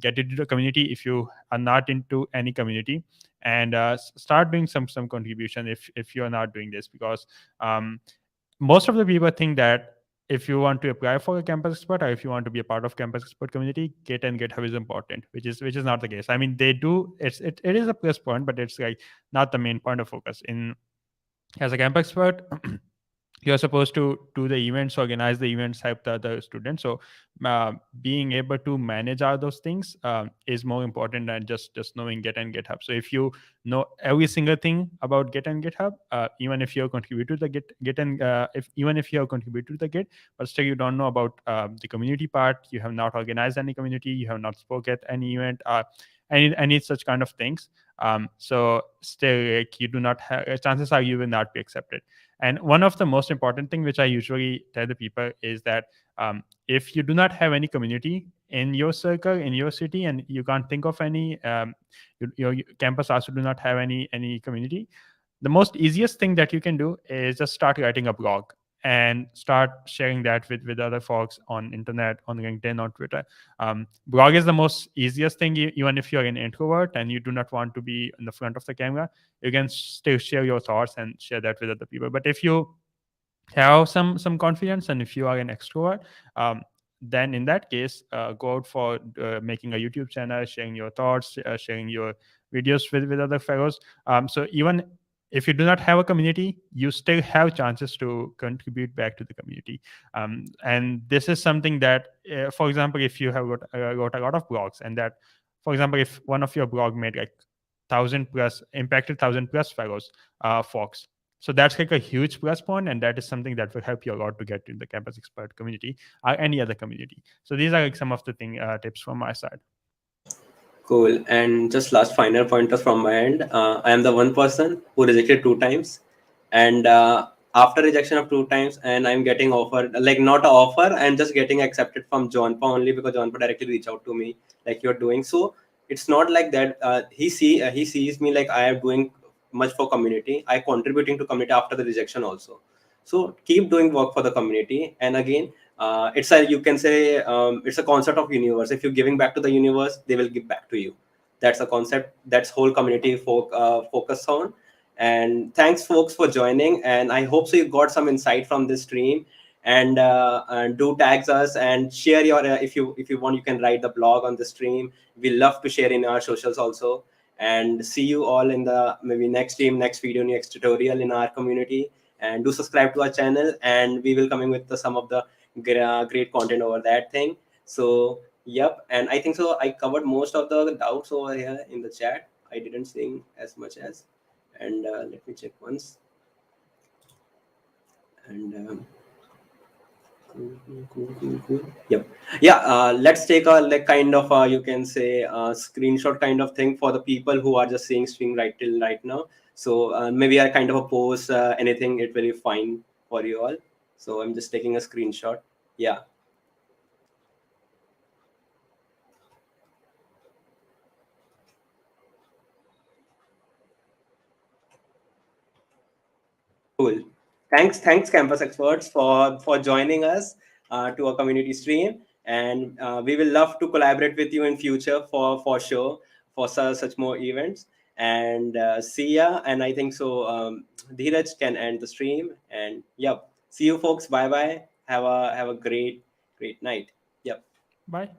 get into the community if you are not into any community, and start doing some contribution if you're not doing this, because most of the people think that if you want to apply for a campus expert or if you want to be a part of campus expert community, Git and GitHub is important, which is not the case. I mean, they do, it is a plus point, but it's like not the main point of focus in as a campus expert. you're supposed to do the events, organize the events, help the other students. So being able to manage all those things is more important than just knowing Git and GitHub. So if you know every single thing about Git and GitHub, even if you're contributed to the Git and if even if you're contributed to the Git, but still you don't know about the community part, you have not organized any community, you have not spoke at any event, any such kind of things. So still, like, you do not have, chances are you will not be accepted. And one of the most important thing which I usually tell the people is that if you do not have any community in your circle, in your city, and you can't think of any, your campus also do not have any community, the most easiest thing that you can do is just start writing a blog and start sharing that with other folks on internet, on LinkedIn, on Twitter. Blog is the most easiest thing. Even if you're an introvert and you do not want to be in the front of the camera, you can still share your thoughts and share that with other people. But if you have some confidence and if you are an extrovert, then in that case, go out for making a YouTube channel, sharing your thoughts, sharing your videos with other fellows. So even if you do not have a community, you still have chances to contribute back to the community. And this is something that, for example, if you have wrote a lot of blogs, and that, for example, if one of your blog made like 1,000+ impacted 1,000+ fellows, folks, so that's like a huge plus point, and that is something that will help you a lot to get in the campus expert community or any other community. So these are like some of the tips from my side. Cool. And just last final pointers from my end. I am the one person who rejected 2 times, and after rejection of 2 times, and I'm getting offered, like not an offer, I'm just getting accepted from Johnpa only because Johnpa directly reached out to me like you're doing. So it's not like that. He sees me like I am doing much for community. I contributing to community after the rejection also. So keep doing work for the community. And again, it's a, you can say, it's a concept of universe. If you're giving back to the universe, they will give back to you. That's a concept that's whole community focus on. And thanks folks for joining, and I hope so you got some insight from this stream. And do tags us and share your, if you want, you can write the blog on the stream. We love to share in our socials also. And see you all in the maybe next stream, next video, next tutorial in our community. And do subscribe to our channel, and we will coming with some of the great content over that thing. So yep, and I think so I covered most of the doubts over here in the chat. I didn't sing as much as, and let me check once. And cool. Yep. Yeah, let's take a like kind of you can say screenshot kind of thing for the people who are just seeing stream right till right now. So maybe I kind of a post anything, it will be fine for you all. So I'm just taking a screenshot. Yeah. Cool. Thanks, Campus Experts, for joining us to a community stream, and we will love to collaborate with you in future for sure for such more events. And see ya. And I think so. Dheeraj can end the stream. And yep. See you, folks. Bye bye. Have a great night. Yep. Bye.